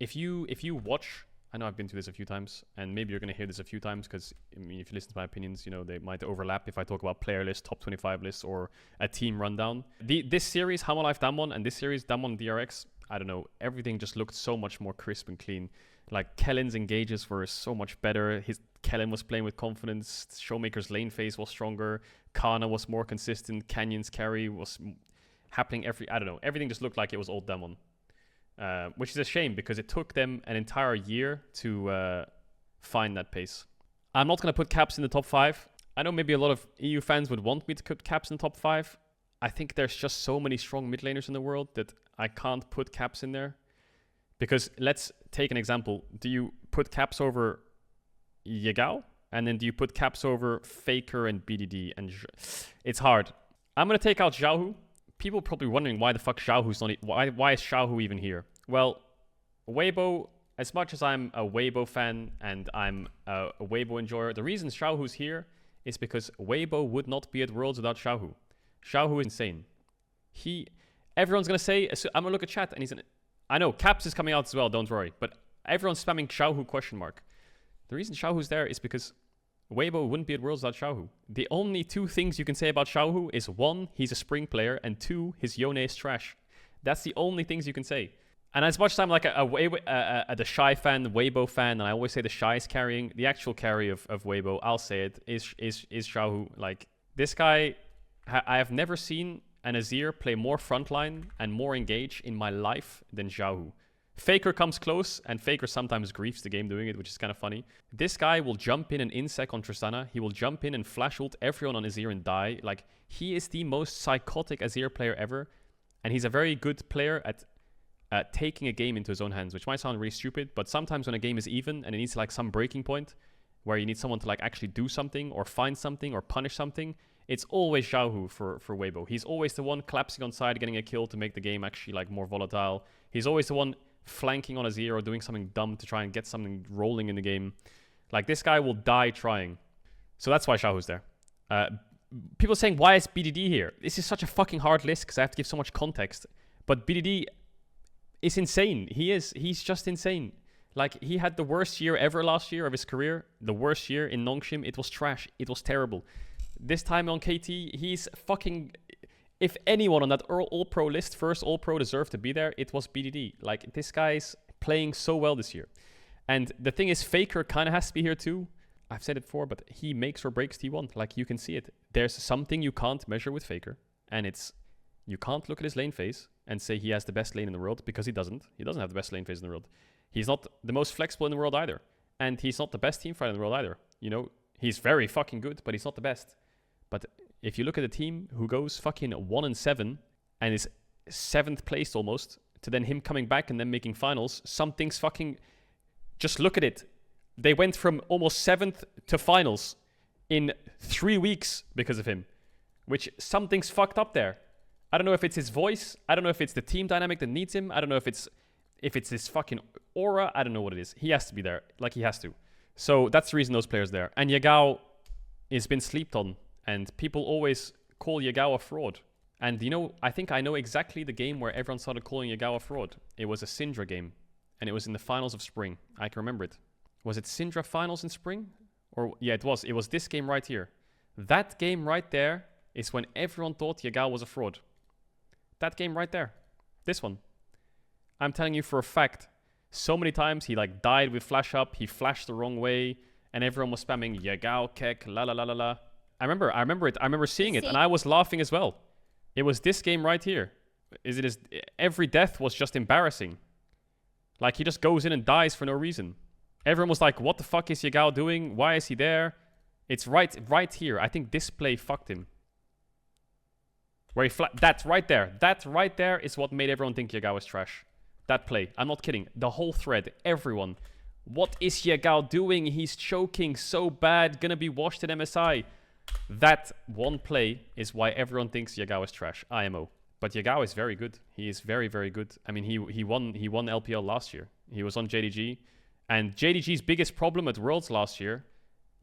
if you watch, I know I've been through this a few times, and maybe you're going to hear this a few times because I mean, if you listen to my opinions, you know, they might overlap if I talk about player lists, top 25 lists, or a team rundown. This series, Hamalife Damwon, and this series, Damwon DRX, I don't know, everything just looked so much more crisp and clean. Like Kellen's engages were so much better. Kellen was playing with confidence. Showmaker's lane phase was stronger. Kana was more consistent. Canyon's carry was happening I don't know, everything just looked like it was old Damwon. Which is a shame because it took them an entire year to find that pace. I'm not going to put Caps in the top 5. I know maybe a lot of EU fans would want me to put Caps in the top 5. I think there's just so many strong mid laners in the world that I can't put Caps in there. Because let's take an example. Do you put Caps over Yagao? And then do you put Caps over Faker and BDD? And it's hard. I'm going to take out Zhaohu. People probably wondering why the fuck Zhaohu's not... Why is Zhaohu even here? Well, Weibo, as much as I'm a Weibo fan and I'm a Weibo enjoyer, the reason Zhaohu's here is because Weibo would not be at Worlds without Zhaohu. Zhaohu is insane. Everyone's going to say... I'm going to look at chat and he's... I know, Caps is coming out as well, don't worry. But everyone's spamming Zhaohu question mark. The reason Zhaohu's there is because Weibo wouldn't be at Worlds without Zhaohu. The only 2 things you can say about Zhaohu is 1, he's a spring player, and 2, his Yone is trash. That's the only things you can say. And as much as I'm like the Shy fan, the Weibo fan, and I always say the Shy is carrying, the actual carry of Weibo, I'll say it, is Zhaohu. Like, this guy, I have never seen an Azir play more frontline and more engage in my life than Zhaohu. Faker comes close, and Faker sometimes griefs the game doing it, which is kind of funny. This guy will jump in and insec on Tristana. He will jump in and flash ult everyone on Azir and die. Like, he is the most psychotic Azir player ever, and he's a very good player at taking a game into his own hands, which might sound really stupid, but sometimes when a game is even and it needs like some breaking point where you need someone to like actually do something or find something or punish something, it's always Zhaohu for Weibo. He's always the one collapsing on side, getting a kill to make the game actually like more volatile. He's always the one flanking on Azir or doing something dumb to try and get something rolling in the game. Like, this guy will die trying. So that's why Zhaohu's there. People saying, why is BDD here? This is such a fucking hard list because I have to give so much context. But BDD is insane. He's just insane. Like, he had the worst year ever last year of his career. The worst year in Nongshim. It was trash. It was terrible. This time on KT, he's fucking... If anyone on that All-Pro list, first All-Pro deserved to be there, it was BDD. Like, this guy's playing so well this year. And the thing is, Faker kind of has to be here too. I've said it before, but he makes or breaks T1. Like, you can see it. There's something you can't measure with Faker. And it's... You can't look at his lane phase and say he has the best lane in the world, because he doesn't. He doesn't have the best lane phase in the world. He's not the most flexible in the world either. And he's not the best team fighter in the world either. You know, he's very fucking good, but he's not the best. But if you look at a team who goes fucking 1-7 and is 7th place almost, to then him coming back and then making finals. Something's fucking... Just look at it. They went from almost 7th to finals in 3 weeks because of him. Which something's fucked up there. I don't know if it's his voice. I don't know if it's the team dynamic that needs him. I don't know if it's his fucking aura. I don't know what it is. He has to be there. Like, he has to. So that's the reason those players are there. And Yagao has been slept on. And people always call Yagao a fraud. And you know, I think I know exactly the game where everyone started calling Yagao a fraud. It was a Syndra game. And it was in the finals of spring. I can remember it. Was it Syndra finals in spring? Or yeah, it was. It was this game right here. That game right there is when everyone thought Yagao was a fraud. That game right there. This one. I'm telling you for a fact. So many times he like died with flash up. He flashed the wrong way. And everyone was spamming Yagao, Kek, la la la la la. I remember it. I remember seeing it. And I was laughing as well. It was this game right here. Every death was just embarrassing. Like, he just goes in and dies for no reason. Everyone was like, what the fuck is Yagao doing? Why is he there? It's right here. I think this play fucked him. Where he that right there. That right there is what made everyone think Yagao is trash. That play. I'm not kidding. The whole thread. Everyone. What is Yagao doing? He's choking so bad. Gonna be washed in MSI. That one play is why everyone thinks Yagao is trash. IMO. But Yagao is very good. He is very, very good. I mean, he won LPL last year. He was on JDG. And JDG's biggest problem at Worlds last year,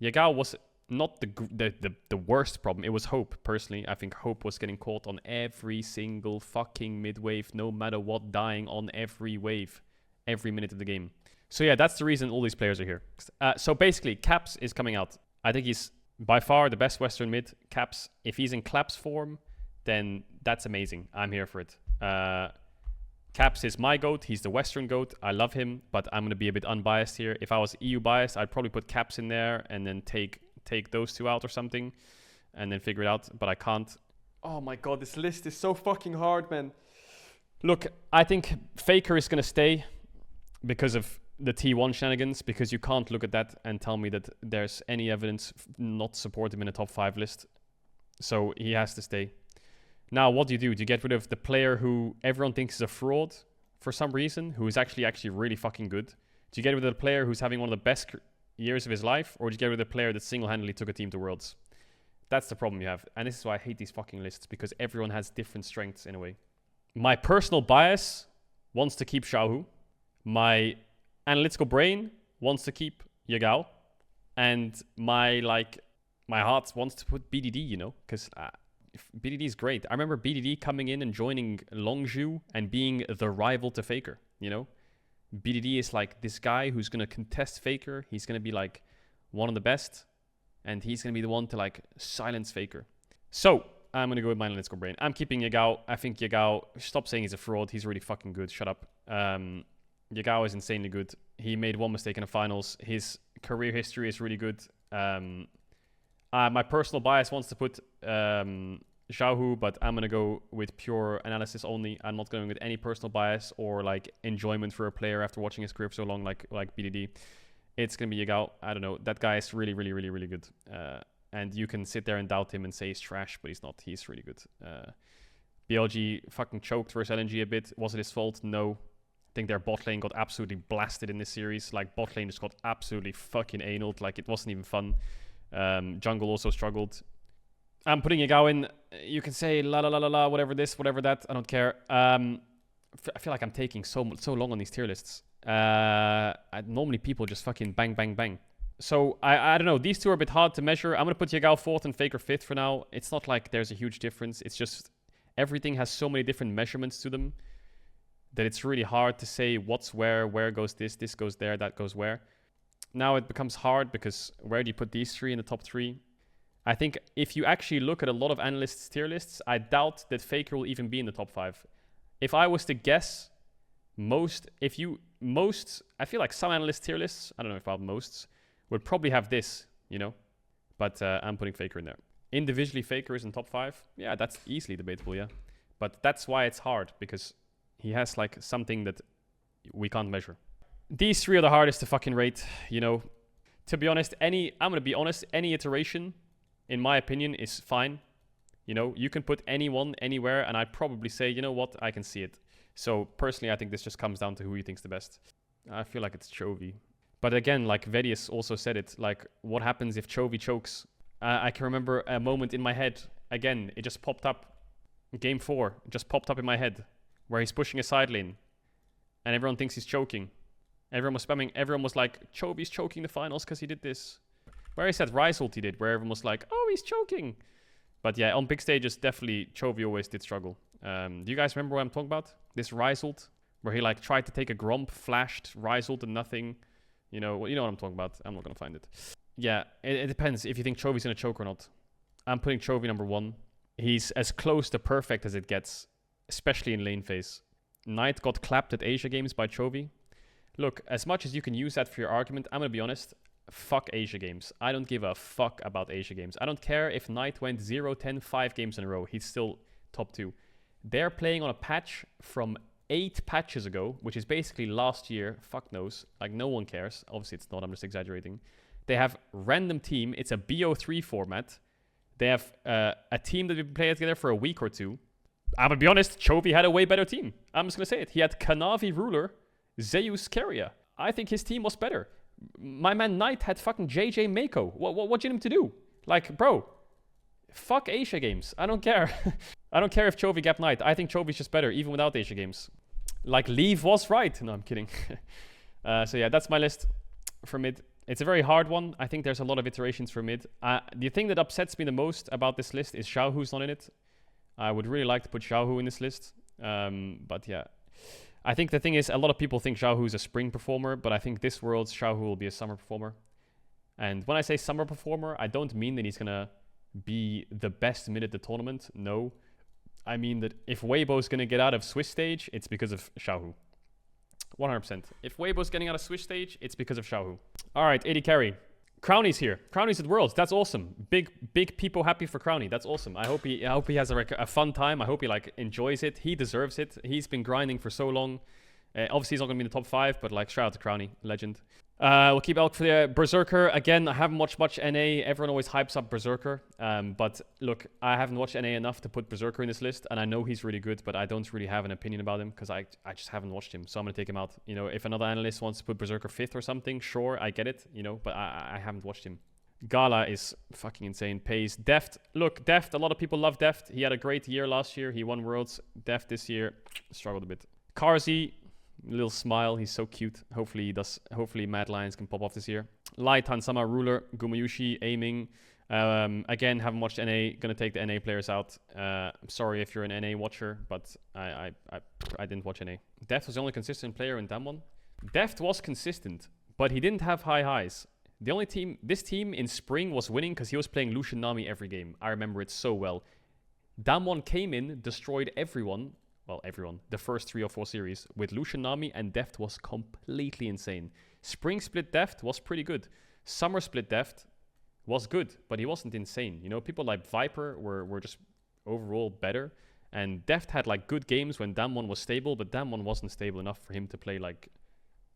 Yagao was not the worst problem. It was Hope, personally. I think Hope was getting caught on every single fucking mid-wave, no matter what, dying on every wave, every minute of the game. So yeah, that's the reason all these players are here. So basically, Caps is coming out. I think he's by far the best Western mid. Caps, if he's in Claps form, then that's amazing. I'm here for it. Caps is my GOAT. He's the Western GOAT. I love him, but I'm going to be a bit unbiased here. If I was EU biased, I'd probably put Caps in there and then take those two out or something and then figure it out, but I can't. Oh my god, this list is so fucking hard, man. Look, I think Faker is going to stay because of the T1 shenanigans, because you can't look at that and tell me that there's any evidence not support him in a top 5 list. So he has to stay. Now, what do? Do you get rid of the player who everyone thinks is a fraud for some reason, who is actually really fucking good? Do you get rid of the player who's having one of the best years of his life, or do you get rid of the player that single-handedly took a team to Worlds? That's the problem you have. And this is why I hate these fucking lists, because everyone has different strengths in a way. My personal bias wants to keep Xiaohu. My analytical brain wants to keep Yagao. And my heart wants to put BDD, you know, because BDD is great. I remember BDD coming in and joining Longzhu and being the rival to Faker, you know? BDD is like this guy who's going to contest Faker. He's going to be like one of the best. And he's going to be the one to like silence Faker. So, I'm going to go with my analytical brain. I'm keeping Yagao. I think Yagao, stop saying he's a fraud. He's really fucking good. Shut up. Yagao is insanely good. He made one mistake in the finals. His career history is really good. My personal bias wants to put Xiaohu, but I'm going to go with pure analysis only. I'm not going with any personal bias or like enjoyment for a player after watching his career for so long, like BDD. It's going to be Yagao. I don't know. That guy is really, really, really, really good. And you can sit there and doubt him and say he's trash, but he's not. He's really good. BLG fucking choked versus LNG a bit. Was it his fault? No. I think their bot lane got absolutely blasted in this series. Like, bot lane just got absolutely fucking analed. Like, it wasn't even fun. Jungle also struggled. I'm putting Yagao in. You can say la la la la la, whatever this, whatever that. I don't care. I feel like I'm taking so long on these tier lists. Normally people just fucking bang, bang, bang. So I don't know. These two are a bit hard to measure. I'm gonna put Yagao 4th and Faker 5th for now. It's not like there's a huge difference. It's just everything has so many different measurements to them that it's really hard to say what's where goes this goes there, that goes where. Now it becomes hard because where do you put these three in the top 3? I think if you actually look at a lot of analysts' tier lists, I doubt that Faker will even be in the top 5. If I was to guess, I feel like some analyst tier lists, I don't know about most, would probably have this, you know? But I'm putting Faker in there. Individually, Faker is in top 5. Yeah, that's easily debatable, yeah. But that's why it's hard, because he has like something that we can't measure. These 3 are the hardest to fucking rate, you know. To be honest, I'm going to be honest, any iteration, in my opinion, is fine. You know, you can put anyone anywhere, and I'd probably say, you know what, I can see it. So personally, I think this just comes down to who you think's the best. I feel like it's Chovy. But again, like Vedius also said it, like, what happens if Chovy chokes? I can remember a moment in my head, again, it just popped up. Game 4, it just popped up in my head, where he's pushing a side lane, and everyone thinks he's choking. Everyone was spamming, everyone was like, Chovy's choking the finals because he did this. Where I said Ryze ult he did, where everyone was like, oh, he's choking. But yeah, on big stages, definitely Chovy always did struggle. Do you guys remember what I'm talking about? This Ryze ult, where he like tried to take a Gromp, flashed, Ryze ult and nothing. You know what I'm talking about. I'm not going to find it. Yeah, it depends if you think Chovy's going to choke or not. I'm putting Chovy number 1. He's as close to perfect as it gets, especially in lane phase. Knight got clapped at Asia Games by Chovy. Look, as much as you can use that for your argument, I'm going to be honest, fuck Asia Games. I don't give a fuck about Asia Games. I don't care if Knight went 0-10 5 games in a row. He's still top 2. They're playing on a patch from 8 patches ago, which is basically last year. Fuck knows. Like, no one cares. Obviously, it's not. I'm just exaggerating. They have random team. It's a BO3 format. They have a team that we've been playing together for a week or 2. I'm going to be honest, Chovy had a way better team. I'm just going to say it. He had Kanavi Ruler, Zeus Keria. I think his team was better. My man Knight had fucking JJ Mako. What do you need him to do? Like, bro, fuck Asia Games. I don't care. I don't care if Chovy gapped Knight. I think Chovy's just better, even without Asia Games. Like, Leave was right. No, I'm kidding. So yeah, that's my list for mid. It's a very hard one. I think there's a lot of iterations for mid. The thing that upsets me the most about this list is Xiaohu's not in it. I would really like to put Xiaohu in this list. But yeah. I think the thing is, a lot of people think Xiaohu's a spring performer, but I think this world's Xiaohu will be a summer performer. And when I say summer performer, I don't mean that he's going to be the best mid at the tournament. No. I mean that if Weibo's going to get out of Swiss stage, it's because of Xiaohu. 100%. If Weibo's getting out of Swiss stage, it's because of Xiaohu. All right, 80 carry. Crowny's here. Crowny's at Worlds. That's awesome. Big people happy for Crowny. That's awesome. I hope he has a fun time. I hope he like enjoys it. He deserves it. He's been grinding for so long. Obviously, he's not going to be in the top 5, but like, shout out to Crowny. Legend. We'll keep Elk for the Berserker. Again, I haven't watched much NA. Everyone always hypes up Berserker. But look, I haven't watched NA enough to put Berserker in this list. And I know he's really good, but I don't really have an opinion about him because I just haven't watched him. So I'm going to take him out. You know, if another analyst wants to put Berserker 5th or something, sure, I get it. You know, but I haven't watched him. Gala is fucking insane. Pays. Deft. Look, Deft, a lot of people love Deft. He had a great year last year. He won Worlds. Deft this year struggled a bit. Carzy, little smile. He's so cute. Hopefully he does. Hopefully Mad Lions can pop off this year. Light, Hansama, Ruler, Gumayushi, Aiming. Again, haven't watched NA. Gonna take the NA players out. I'm sorry if you're an NA watcher, but I didn't watch NA. Deft was the only consistent player in Damwon. Deft was consistent, but he didn't have high highs. The only team, this team in spring was winning because he was playing Lucian Nami every game. I remember it so well. Damwon came in, destroyed everyone. Well, everyone. The first 3 or 4 series with Lucian Nami, and Deft was completely insane. Spring split Deft was pretty good. Summer split Deft was good, but he wasn't insane. You know, people like Viper were just overall better. And Deft had like good games when Damwon was stable, but Damwon wasn't stable enough for him to play like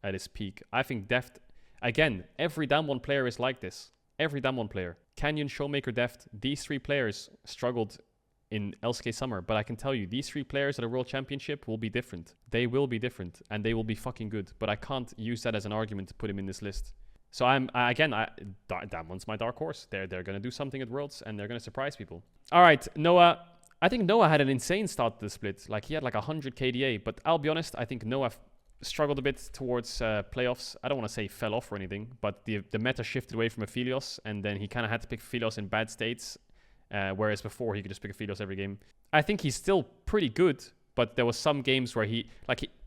at his peak. I think Deft... Again, every Damwon player is like this. Every Damwon player. Canyon, Showmaker, Deft. These 3 players struggled in LCK Summer. But I can tell you, these 3 players at a World Championship will be different. They will be different. And they will be fucking good. But I can't use that as an argument to put him in this list. So Damwon's my dark horse. They're going to do something at Worlds. And they're going to surprise people. All right, Noah. I think Noah had an insane start to the split. Like, he had like 100 KDA. But I'll be honest, I think Noah struggled a bit towards playoffs. I don't want to say fell off or anything, but the meta shifted away from Aphelios, and then he kind of had to pick Aphelios in bad states, whereas before he could just pick Aphelios every game. I think he's still pretty good, but there was some games where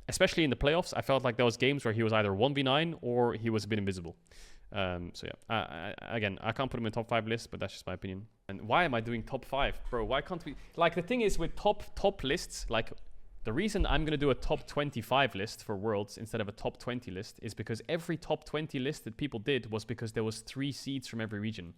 especially in the playoffs, I felt like there was games where he was either 1v9 or he was a bit invisible. So yeah, again, I can't put him in top 5 list, but that's just my opinion. And why am I doing top 5? Bro, why can't we... Like, the thing is with top lists, like... The reason I'm going to do a top 25 list for Worlds instead of a top 20 list is because every top 20 list that people did was because there was 3 seeds from every region.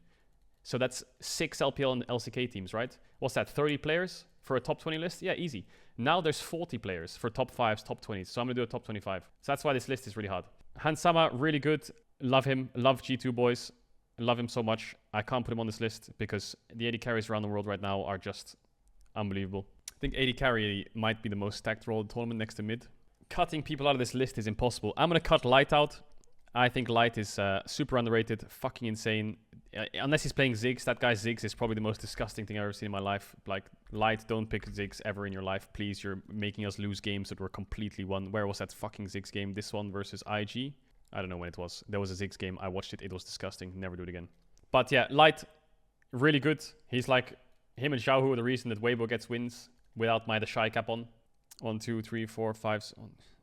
So that's 6 LPL and LCK teams, right? What's that, 30 players for a top 20 list? Yeah, easy. Now there's 40 players for top 5s, top 20s. So I'm going to do a top 25. So that's why this list is really hard. Hansama, really good. Love him. Love G2 boys. Love him so much. I can't put him on this list because the AD carries around the world right now are just unbelievable. I think AD carry might be the most stacked role of the tournament next to mid. Cutting people out of this list is impossible. I'm going to cut Light out. I think Light is super underrated, fucking insane. Unless he's playing Ziggs, that guy Ziggs is probably the most disgusting thing I've ever seen in my life. Like, Light, don't pick Ziggs ever in your life. Please, you're making us lose games that were completely won. Where was that fucking Ziggs game? This one versus IG? I don't know when it was. There was a Ziggs game. I watched it. It was disgusting. Never do it again. But yeah, Light, really good. He's like, him and Xiaohu are the reason that Weibo gets wins without my the shy cap on. 1, 2, 3, 4, 5,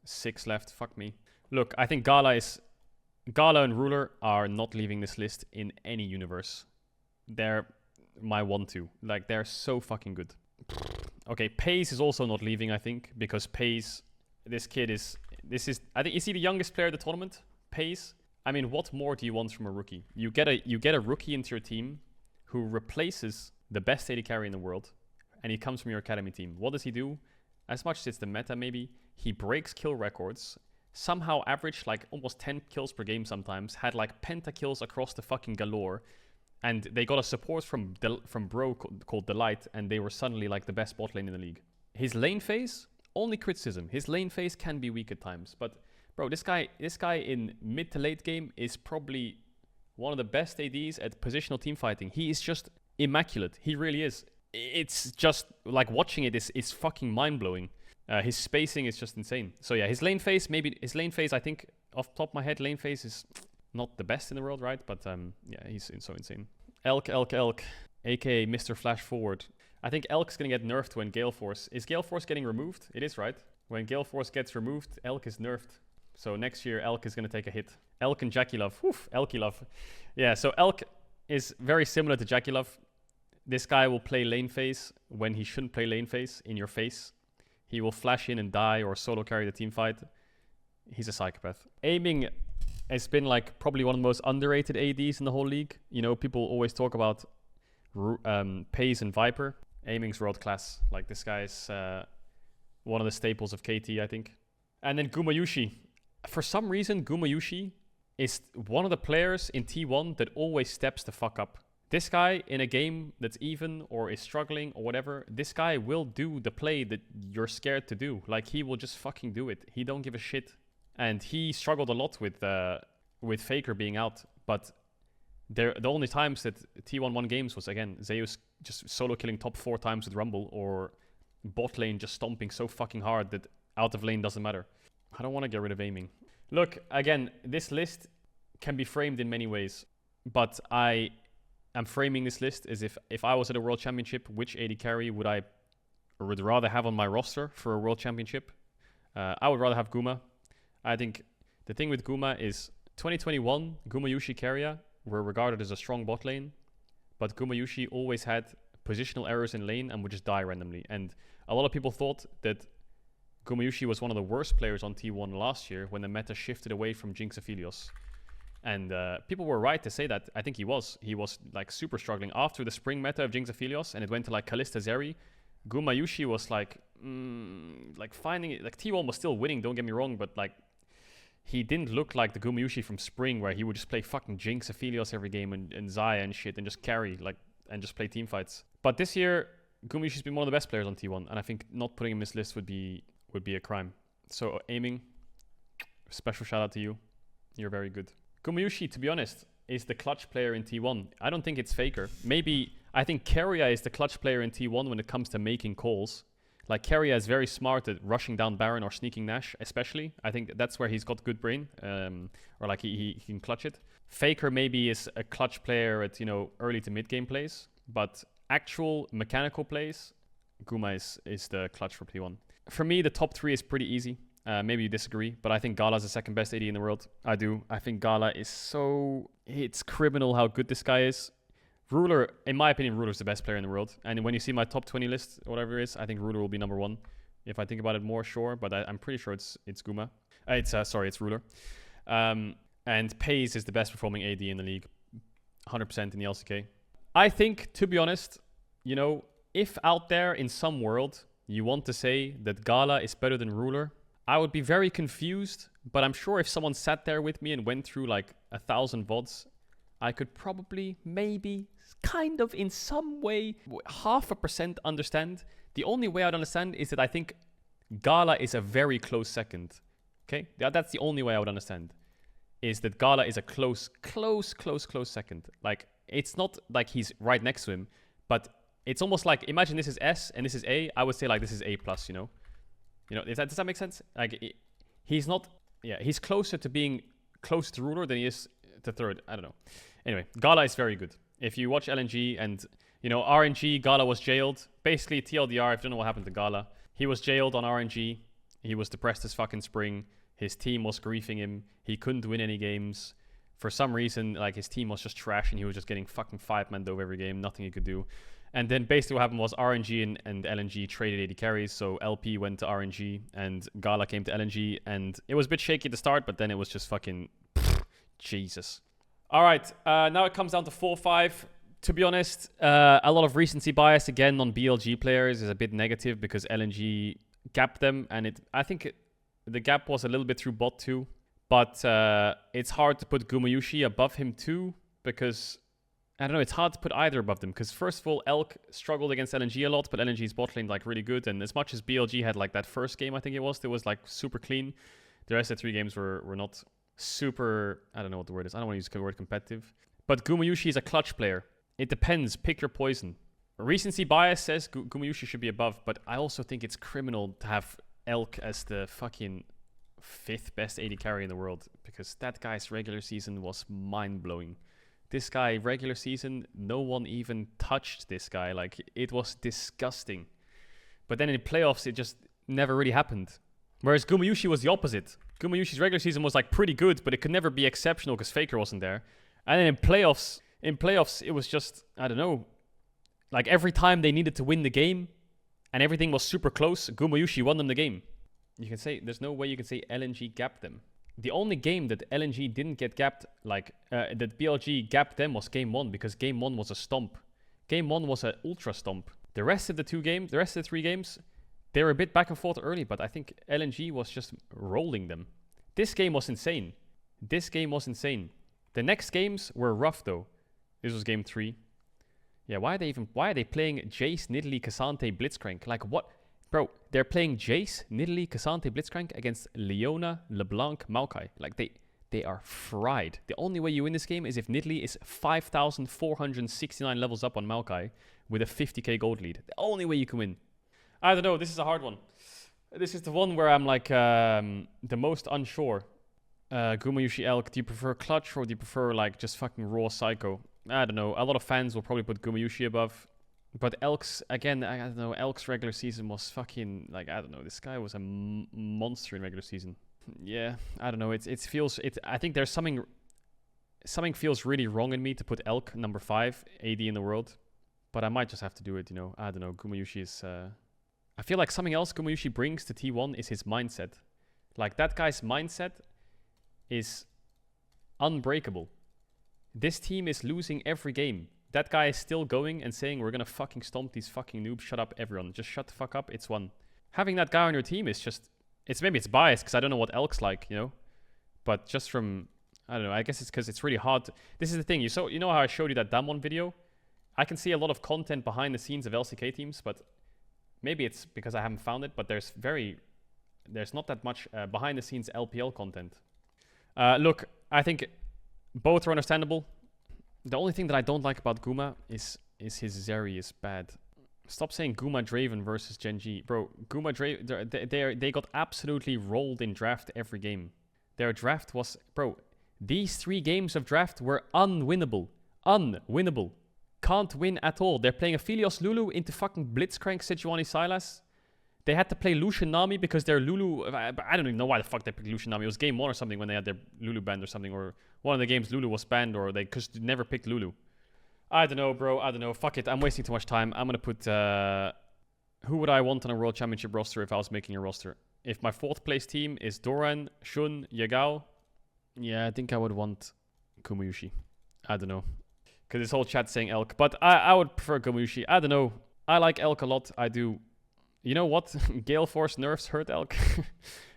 6 left. Fuck me. Look, I think Gala and Ruler are not leaving this list in any universe. They're my 1-2. Like, they're so fucking good. Okay, Pace is also not leaving, I think, because Pace, this kid is, I think, is he the youngest player of the tournament? Pace? I mean, what more do you want from a rookie? You get a rookie into your team who replaces the best AD carry in the world, and he comes from your academy team. What does he do? As much as it's the meta, maybe, he breaks kill records, somehow averaged like almost 10 kills per game sometimes, had like pentakills across the fucking galore, and they got a support from bro called Delight, and they were suddenly like the best bot lane in the league. His lane phase, only criticism. His lane phase can be weak at times, but bro, this guy in mid to late game is probably one of the best ADs at positional team fighting. He is just immaculate. He really is. It's just like watching it is fucking mind-blowing. His spacing is just insane. So yeah, his lane phase, I think, off the top of my head, lane phase is not the best in the world, right? But yeah, he's so insane. Elk, aka Mr. Flash Forward. I think Elk's gonna get nerfed when Gale Force. Is Gale Force getting removed? It is, right? When Gale Force gets removed, Elk is nerfed. So next year, Elk is gonna take a hit. Elk and Jackie Love. Woof, Elky Love. Yeah, so Elk is very similar to Jackie Love. This guy will play lane phase when he shouldn't play lane phase in your face. He will flash in and die or solo carry the team fight. He's a psychopath. Aiming has been like probably one of the most underrated ADs in the whole league. You know, people always talk about Pace and Viper. Aiming's world class. Like, this guy is one of the staples of KT, I think. And then Gumayushi. For some reason, Gumayushi is one of the players in T1 that always steps the fuck up. This guy, in a game that's even or is struggling or whatever, this guy will do the play that you're scared to do. Like, he will just fucking do it. He don't give a shit. And he struggled a lot with Faker being out. But the only times that T1 won games was, again, Zeus just solo killing top 4 times with Rumble, or bot lane just stomping so fucking hard that out of lane doesn't matter. I don't want to get rid of aiming. Look, again, this list can be framed in many ways. But I'm framing this list as if I was at a World Championship, which AD carry would I rather have on my roster for a World Championship? I would rather have Guma. I think the thing with Guma is 2021, Gumayushi Keria were regarded as a strong bot lane, but Gumayushi always had positional errors in lane and would just die randomly. And a lot of people thought that Gumayushi was one of the worst players on T1 last year when the meta shifted away from Jinx Aphelios. And people were right to say that. I think he was like super struggling after the spring meta of Jinx Aphelios, and it went to like Kalista Zeri. Gumayushi was like finding it. Like, T1 was still winning, don't get me wrong, but like, he didn't look like the Gumayushi from spring where he would just play fucking Jinx Aphelios every game and Xayah and shit and just carry and just play team fights. But this year, Gumayushi's been one of the best players on T1, and I think not putting him in this list would be a crime. So aiming, special shout out to you. You're very good. Gumayushi, to be honest, is the clutch player in T1. I don't think it's Faker. Maybe, I think Keria is the clutch player in T1 when it comes to making calls. Like, Keria is very smart at rushing down Baron or sneaking Nash, especially. I think that's where he's got good brain, or like he can clutch it. Faker maybe is a clutch player at, early to mid game plays, but actual mechanical plays, Guma is the clutch for T1. For me, the top 3 is pretty easy. Maybe you disagree, but I think Gala's the second best AD in the world. I do. I think Gala is it's criminal how good this guy is. Ruler, in my opinion, Ruler's the best player in the world. And when you see my top 20 list, whatever it is, I think Ruler will be number 1. If I think about it more, sure, but I'm pretty sure it's Guma. It's Ruler. And Pace is the best performing AD in the league, 100% in the LCK. I think, to be honest, if out there in some world you want to say that Gala is better than Ruler, I would be very confused, but I'm sure if someone sat there with me and went through like 1,000 VODs, I could probably, maybe, kind of in some way, 0.5% understand. The only way I'd understand is that I think Gala is a very close second. Okay? That's the only way I would understand. Is that Gala is a close second. Like, it's not like he's right next to him, but it's almost like, imagine this is S and this is A. I would say like this is A+, you know? You know, does that make sense? Like, he's not, he's closer to being close to ruler than he is to third. I don't know. Anyway, Gala is very good. If you watch LNG and, you know, RNG, Gala was jailed. Basically, TLDR, if you don't know what happened to Gala, he was jailed on RNG. He was depressed as fucking spring. His team was griefing him. He couldn't win any games. For some reason, like, his team was just trash and he was just getting fucking 5-man over every game. Nothing he could do. And then basically what happened was RNG and LNG traded AD carries. So LP went to RNG and Gala came to LNG. And it was a bit shaky at the start, but then it was just fucking... Jesus. All right, now it comes down to 4-5. To be honest, a lot of recency bias again on BLG players is a bit negative because LNG gapped them. And I think the gap was a little bit through bot too. But it's hard to put Gumayushi above him too because... I don't know, it's hard to put either above them because first of all, Elk struggled against LNG a lot, but LNG's bot lane like really good. And as much as BLG had like that first game, I think it was like super clean. The rest of the 3 games were not super, I don't know what the word is. I don't want to use the word competitive. But Gumayushi is a clutch player. It depends. Pick your poison. Recency bias says Gumayushi should be above, but I also think it's criminal to have Elk as the fucking 5th best AD carry in the world because that guy's regular season was mind-blowing. This guy, regular season, no one even touched this guy. Like, it was disgusting. But then in playoffs, it just never really happened. Whereas Gumayushi was the opposite. Gumayushi's regular season was, like, pretty good, but it could never be exceptional because Faker wasn't there. And then in playoffs, it was just, I don't know. Like, every time they needed to win the game and everything was super close, Gumayushi won them the game. You can say, there's no way you can say LNG gapped them. The only game that LNG didn't get gapped, that BLG gapped them was game 1 because game 1 was a stomp. Game 1 was an ultra stomp. The rest of the 3 games, they were a bit back and forth early, but I think LNG was just rolling them. This game was insane. The next games were rough though. This was game 3. Yeah, why are they playing Jace, Nidalee, Cassante, Blitzcrank? Like what? Bro, they're playing Jace, Nidalee, Cassante, Blitzcrank against Leona, LeBlanc, Maokai. Like, they are fried. The only way you win this game is if Nidalee is 5,469 levels up on Maokai with a 50k gold lead. The only way you can win. I don't know, this is a hard one. This is the one where I'm like the most unsure. Gumayushi Elk, do you prefer clutch or do you prefer like just fucking raw psycho? I don't know. A lot of fans will probably put Gumayushi above. But Elk's, again, I don't know, Elk's regular season was fucking, like, I don't know, this guy was a monster in regular season. Yeah, I don't know, I think there's something feels really wrong in me to put Elk number 5 AD in the world. But I might just have to do it, you know, I don't know, Gumayushi is, I feel like something else Gumayushi brings to T1 is his mindset. Like, that guy's mindset is unbreakable. This team is losing every game. That guy is still going and saying, we're going to fucking stomp these fucking noobs. Shut up, everyone. Just shut the fuck up. It's one. Having that guy on your team is just... Maybe it's biased because I don't know what Elk's like, you know? But just from... I don't know. I guess it's because it's really hard. This is the thing. You know how I showed you that Damwon video? I can see a lot of content behind the scenes of LCK teams, but maybe it's because I haven't found it, but there's not that much behind the scenes LPL content. Look, I think both are understandable. The only thing that I don't like about Guma is his Zeri is bad. Stop saying Guma Draven versus Genji. Bro, Guma Draven, they got absolutely rolled in draft every game. Their draft was... Bro, these 3 games of draft were unwinnable. Unwinnable. Can't win at all. They're playing Aphelios Lulu into fucking Blitzcrank Sejuani Sylas. They had to play Lucian Nami because their Lulu... I don't even know why the fuck they picked Lucian Nami. It was game 1 or something when they had their Lulu banned or something. Or one of the games Lulu was banned or they just never picked Lulu. I don't know, bro. I don't know. Fuck it. I'm wasting too much time. I'm going to put... who would I want on a World Championship roster if I was making a roster? If my 4th place team is Doran, Shun, Yagao... Yeah, I think I would want Gumayushi. I don't know. Because this whole chat's saying Elk. But I would prefer Gumayushi. I don't know. I like Elk a lot. I do... You know what? Gale Force nerfs hurt Elk.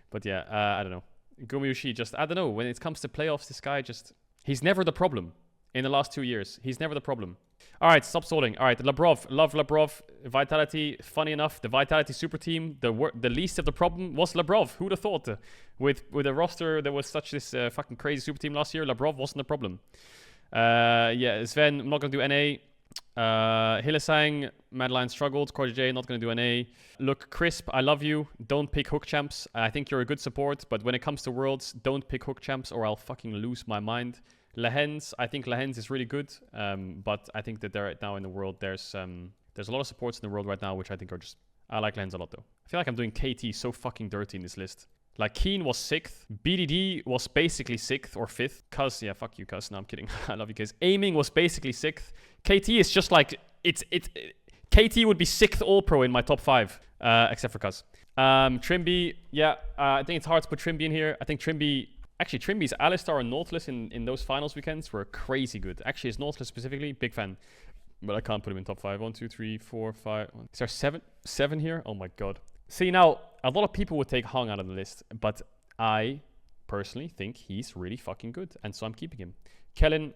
But yeah, I don't know. Gumayushi just, I don't know. When it comes to playoffs, this guy just... He's never the problem. in the last 2 years. He's never the problem. All right, stop stalling. All right, Labrov. Love Labrov. Vitality. Funny enough, the Vitality super team, the least of the problem was Labrov. Who'd have thought? With a roster that was such this fucking crazy super team last year, Labrov wasn't the problem. Yeah, Sven, I'm not going to do NA. Hillesang, Madeline struggled. Corey J, not going to do NA. Look, Crisp, I love you. Don't pick hook champs. I think you're a good support, but when it comes to worlds, don't pick hook champs or I'll fucking lose my mind. Lehens, I think Lehens is really good, but I think that there right now in the world, there's a lot of supports in the world right now, which I think are just... I like Lehens a lot, though. I feel like I'm doing KT so fucking dirty in this list. Like, Keen was 6th. BDD was basically 6th or 5th. Cuz, yeah, fuck you, Cuz. No, I'm kidding. I love you guys. Aiming was basically 6th. KT is just like... KT would be 6th All-Pro in my top 5, except for Cuz. Trimby, yeah, I think it's hard to put Trimby in here. I think Trimby... Actually, Trimby's Alistar and Nautilus in those finals weekends were crazy good. Actually, his Nautilus specifically, big fan. But I can't put him in top 5. 1, 2, 3, 4, 5... Is there 7 here? Oh my god. See, now, a lot of people would take Hong out of the list, but I personally think he's really fucking good, and so I'm keeping him. Kellen,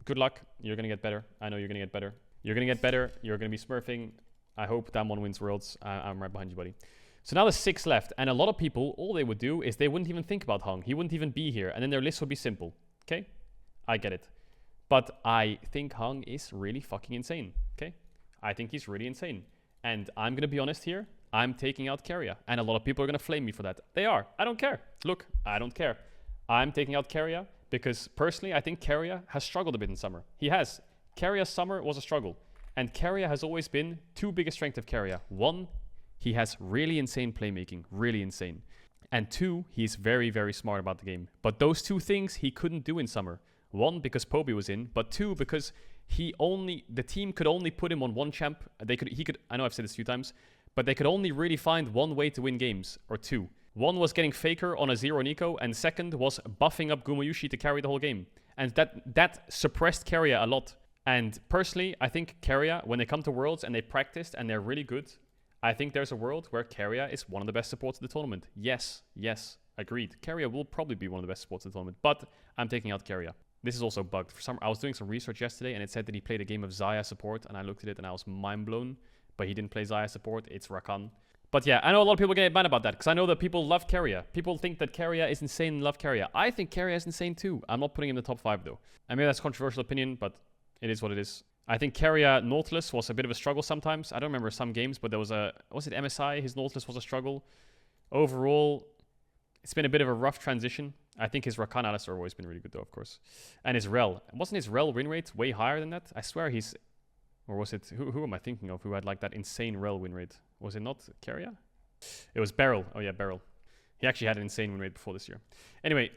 good luck. You're going to get better. I know you're going to get better. You're going to get better. You're going to be smurfing. I hope Damwon wins Worlds. I'm right behind you, buddy. So now there's 6 left, and a lot of people, all they would do is they wouldn't even think about Hong. He wouldn't even be here, and then their list would be simple. Okay? I get it. But I think Hong is really fucking insane. Okay? I think he's really insane. And I'm going to be honest here. I'm taking out Keria. And a lot of people are going to flame me for that. They are. I don't care. Look, I don't care. I'm taking out Keria because personally, I think Keria has struggled a bit in summer. He has. Keria's summer was a struggle. And Keria has always been 2 biggest strengths of Keria. 1, he has really insane playmaking. Really insane. And 2, he's very, very smart about the game. But those 2 things he couldn't do in summer. 1, because Poby was in. But 2, because the team could only put him on 1 champ. I know I've said this a few times. But they could only really find 1 way to win games, or 2. 1 was getting Faker on a 0 Nico, and 2nd was buffing up Gumayushi to carry the whole game. And that suppressed Keria a lot. And personally, I think Keria, when they come to Worlds and they practiced and they're really good, I think there's a world where Keria is one of the best supports of the tournament. Yes, agreed. Keria will probably be one of the best supports of the tournament, but I'm taking out Keria. This is also bugged. I was doing some research yesterday, and it said that he played a game of Xayah support, and I looked at it and I was mind blown. But he didn't play Xayah support. It's Rakan. But yeah, I know a lot of people get mad about that because I know that people love Keria. People think that Keria is insane and love Keria. I think Keria is insane too. I'm not putting him in the top 5 though. I mean, that's a controversial opinion, but it is what it is. I think Keria Nautilus was a bit of a struggle sometimes. I don't remember some games, but was it MSI? His Nautilus was a struggle. Overall, it's been a bit of a rough transition. I think his Rakan Alistar have always been really good though, of course. And his Rel. Wasn't his Rel win rate way higher than that? I swear he's... Or was it... Who am I thinking of who had like that insane Rel win rate? Was it not Keria? It was Beryl. Oh yeah, Beryl. He actually had an insane win rate before this year. Anyway,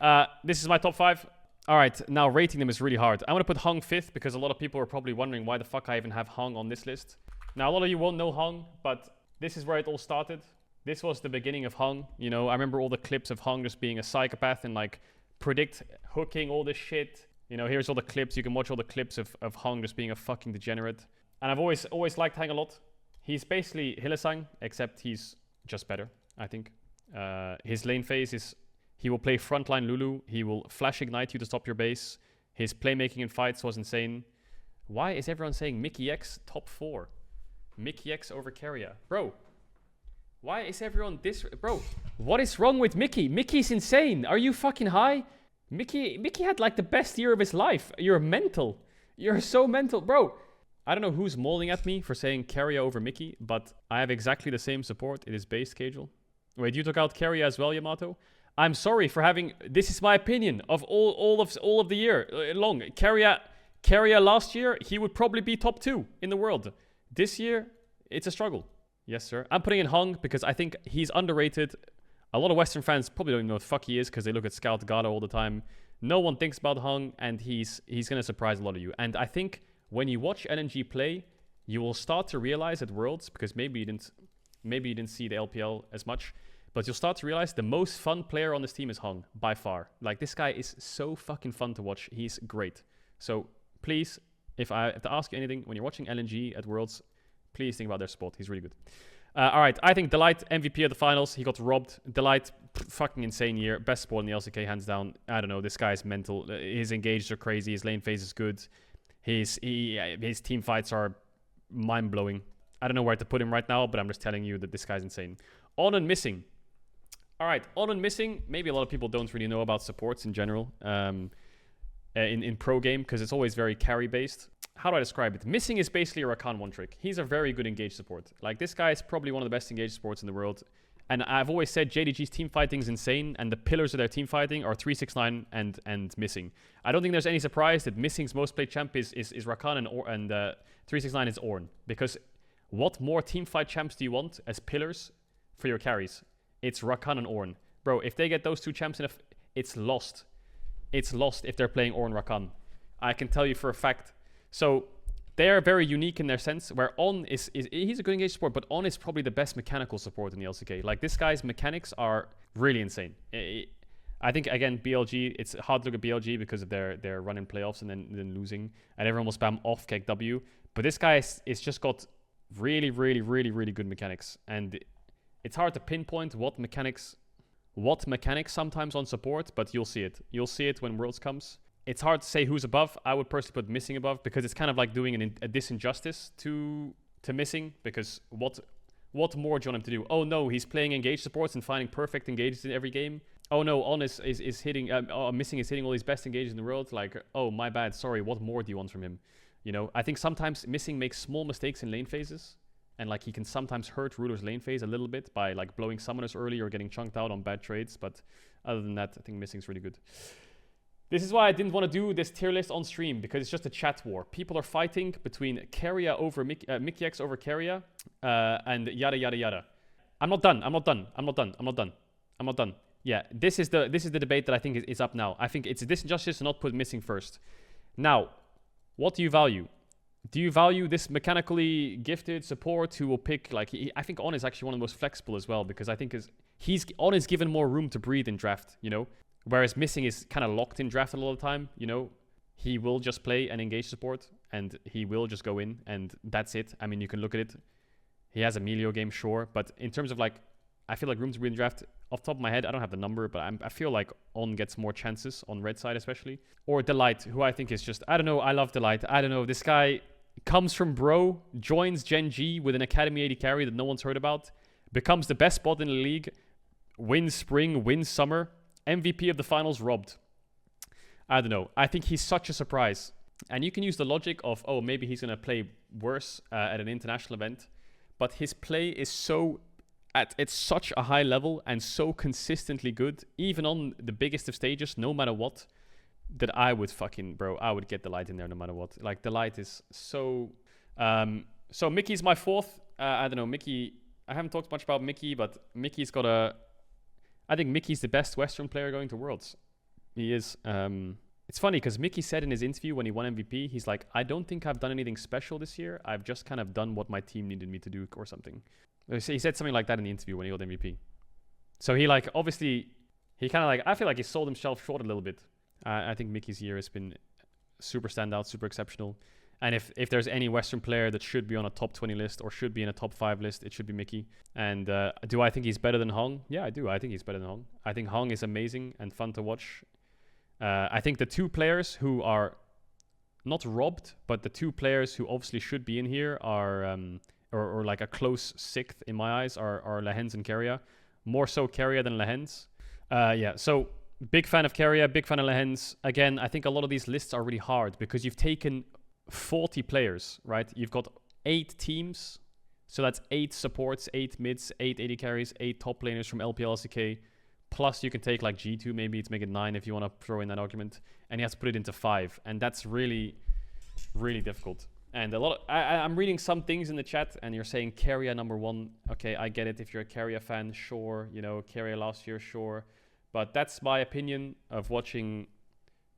this is my top 5. All right, now rating them is really hard. I'm going to put Hong 5th because a lot of people are probably wondering why the fuck I even have Hong on this list. Now, a lot of you won't know Hong, but this is where it all started. This was the beginning of Hong. You know, I remember all the clips of Hong just being a psychopath and like predict hooking all this shit. You know, here's all the clips. You can watch all the clips of Hong just being a fucking degenerate. And I've always liked Hang a lot. He's basically Hillesang, except he's just better, I think. His lane phase is... He will play frontline Lulu. He will flash ignite you to stop your base. His playmaking in fights was insane. Why is everyone saying Mickey X top 4? Mickey X over Keria. Bro, why is everyone this... Bro, what is wrong with Mickey? Mickey's insane. Are you fucking high? Mickey had like the best year of his life. You're mental. You're so mental. Bro, I don't know who's mauling at me for saying Keria over Mickey, but I have exactly the same support. It is base Caedrel. Wait, you took out Keria as well, Yamato? I'm sorry for having... This is my opinion of all of the year long. Keria last year, he would probably be top 2 in the world. This year, it's a struggle. Yes, sir. I'm putting in Hong because I think he's underrated. A lot of Western fans probably don't even know what the fuck he is because they look at Scout Gala all the time. No one thinks about Hong, and he's going to surprise a lot of you. And I think when you watch LNG play, you will start to realize at Worlds, because maybe you didn't see the LPL as much, but you'll start to realize the most fun player on this team is Hong, by far. Like, this guy is so fucking fun to watch. He's great. So, please, if I have to ask you anything, when you're watching LNG at Worlds, please think about their spot. He's really good. All right, I think Delight, MVP of the finals. He got robbed. Delight, fucking insane year. Best sport in the LCK, hands down. I don't know, this guy is mental. His engages are crazy. His lane phase is good. His team fights are mind-blowing. I don't know where to put him right now, but I'm just telling you that this guy's insane. On and missing. All right, on and missing. Maybe a lot of people don't really know about supports in general in pro game, because it's always very carry-based. How do I describe it? Missing is basically a Rakan one-trick. He's a very good engaged support. Like, this guy is probably one of the best engaged supports in the world. And I've always said JDG's team fighting is insane, and the pillars of their team fighting are 369 and missing. I don't think there's any surprise that missing's most played champ is Rakan and 369 is Ornn. Because what more team fight champs do you want as pillars for your carries? It's Rakan and Ornn. Bro, if they get those two champs it's lost. It's lost if they're playing Ornn Rakan. I can tell you for a fact. So they are very unique in their sense, where On is he's a good engaged support, but On is probably the best mechanical support in the LCK. Like, this guy's mechanics are really insane. I think, again, BLG, it's hard to look at BLG because of their run in playoffs and then losing, and everyone will spam off Keg W. But this guy is just got really, really, really, really good mechanics, and it's hard to pinpoint what mechanics sometimes on support, but you'll see it. You'll see it when Worlds comes. It's hard to say who's above. I would personally put missing above, because it's kind of like doing a disinjustice to missing, because what more do you want him to do? Oh no, he's playing engaged supports and finding perfect engages in every game. Oh no, On is hitting, missing is hitting all his best engages in the world. Like, oh my bad, sorry, what more do you want from him? You know, I think sometimes missing makes small mistakes in lane phases, and like he can sometimes hurt Ruler's lane phase a little bit by like blowing summoners early or getting chunked out on bad trades. But other than that, I think missing's really good. This is why I didn't want to do this tier list on stream, because it's just a chat war. People are fighting between Keria over Mickey X over Keria, and yada yada yada. I'm not done. Yeah, this is the debate that I think is up now. I think it's a disinjustice to not put missing first. Now, what do you value? Do you value this mechanically gifted support who will pick, like, I think On is actually one of the most flexible as well, because I think On is given more room to breathe in draft, you know? Whereas missing is kind of locked in draft a lot of the time, you know? He will just play and engage support, and he will just go in, and that's it. I mean, you can look at it. He has a Melio game, sure, but in terms of, like, I feel like room to breathe in draft, off the top of my head, I don't have the number, but I feel like On gets more chances, on red side especially. Or Delight, who I think is just, I don't know, I love Delight. I don't know, this guy comes from Bro, joins Gen G with an Academy 80 carry that no one's heard about, becomes the best bot in the league, wins spring, wins summer, MVP of the finals, robbed. I don't know. I think he's such a surprise. And you can use the logic of, oh, maybe he's going to play worse at an international event. But his play is it's such a high level and so consistently good, even on the biggest of stages, no matter what, that I would I would get Delight in there no matter what. Like, Delight is so... so Mickey's my fourth. I don't know, Mickey... I haven't talked much about Mickey, but Mickey's got I think Mickey's the best Western player going to Worlds. He is. It's funny because Mickey said in his interview when he won MVP, he's like, I don't think I've done anything special this year. I've just kind of done what my team needed me to do or something. He said something like that in the interview when he got MVP. So he like, obviously, he kind of like, I feel like he sold himself short a little bit. I think Mickey's year has been super standout, super exceptional. And if there's any Western player that should be on a top 20 list or should be in a top 5 list, it should be Mickey. And do I think he's better than Hong? Yeah, I do. I think he's better than Hong. I think Hong is amazing and fun to watch. I think the two players who are not robbed, but the two players who obviously should be in here are, or like a close sixth in my eyes, are Lehens and Keria. More so Keria than Lehens. Yeah, so big fan of Keria, big fan of Lehens. Again, I think a lot of these lists are really hard because you've taken 40 players, right? You've got 8 teams. So that's 8 supports, 8 mids, 8 AD carries, 8 top laners from LPL LCK. Plus you can take like G2 maybe to make it 9 if you want to throw in that argument. And you have to put it into 5. And that's really, really difficult. And a lot of, I'm reading some things in the chat and you're saying Keria number 1. Okay, I get it. If you're a Keria fan, sure. You know, Keria last year, sure. But that's my opinion of watching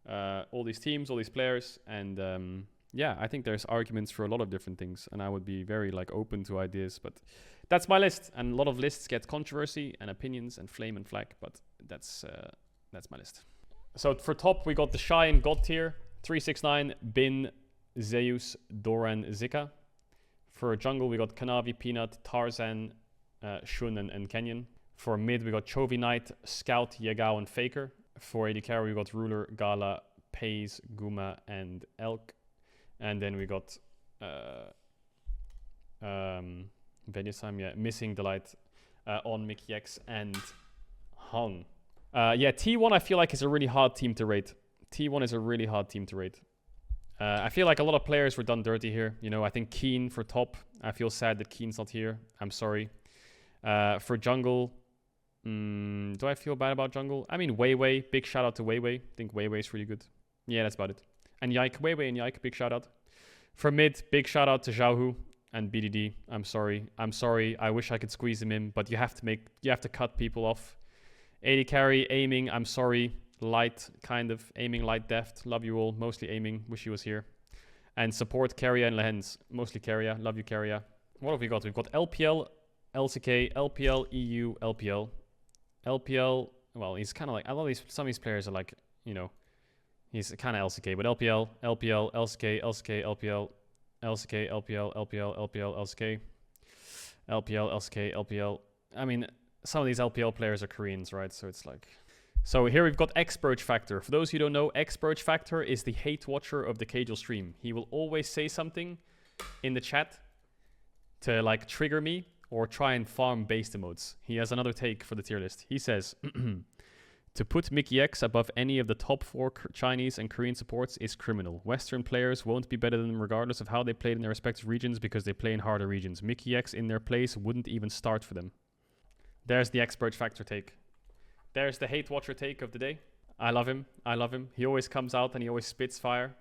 all these teams, all these players. And yeah, I think there's arguments for a lot of different things. And I would be very like open to ideas. But that's my list. And a lot of lists get controversy and opinions and flame and flag. But that's my list. So for top, we got the Shy and God tier. 369, Bin, Zeus, Doran, Zika. For jungle, we got Kanavi, Peanut, Tarzan, Shun, and Kenyon. For mid, we got Chovy Knight, Scout, Yagao, and Faker. For AD carry, we got Ruler, Gala, Pays, Guma, and Elk. And then we got Venushime, yeah, missing the light on Mickey X and Hung. Yeah, T1 I feel like is a really hard team to rate. T1 is a really hard team to rate. I feel like a lot of players were done dirty here. You know, I think Keen for top. I feel sad that Keen's not here. I'm sorry. For jungle, do I feel bad about jungle? I mean, Weiwei. Big shout out to Weiwei. I think Weiwei's really good. Yeah, that's about it. And Yike, Weiwei and Yike, big shout out. For mid, big shout out to Xiaohu and BDD. I'm sorry. I wish I could squeeze him in, but you have to cut people off. 80 carry, aiming, I'm sorry. Light, kind of. Aiming, light, deft. Love you all. Mostly aiming. Wish he was here. And support Carrier and Lehens. Mostly Carrier. Love you, Carrier. What have we got? We've got LPL, LCK, LPL, EU, LPL. LPL, well, he's kind of like, some of these players are like, you know, he's kind of LCK, but LPL, LPL, LCK, LCK, LPL, LCK, LPL, LPL, LPL, LCK, LPL, LCK, LPL. I mean, some of these LPL players are Koreans, right? So it's like... So here we've got X-Birch Factor. For those who don't know, X-Birch Factor is the hate watcher of the Caedrel stream. He will always say something in the chat to like trigger me or try and farm base emotes. He has another take for the tier list. He says, to put Mickey X above any of the top 4 Chinese and Korean supports is criminal. Western players won't be better than them regardless of how they played in their respective regions because they play in harder regions. Mickey X in their place wouldn't even start for them. There's the X-Birch Factor take. There's the hate watcher take of the day. I love him. He always comes out and he always spits fire.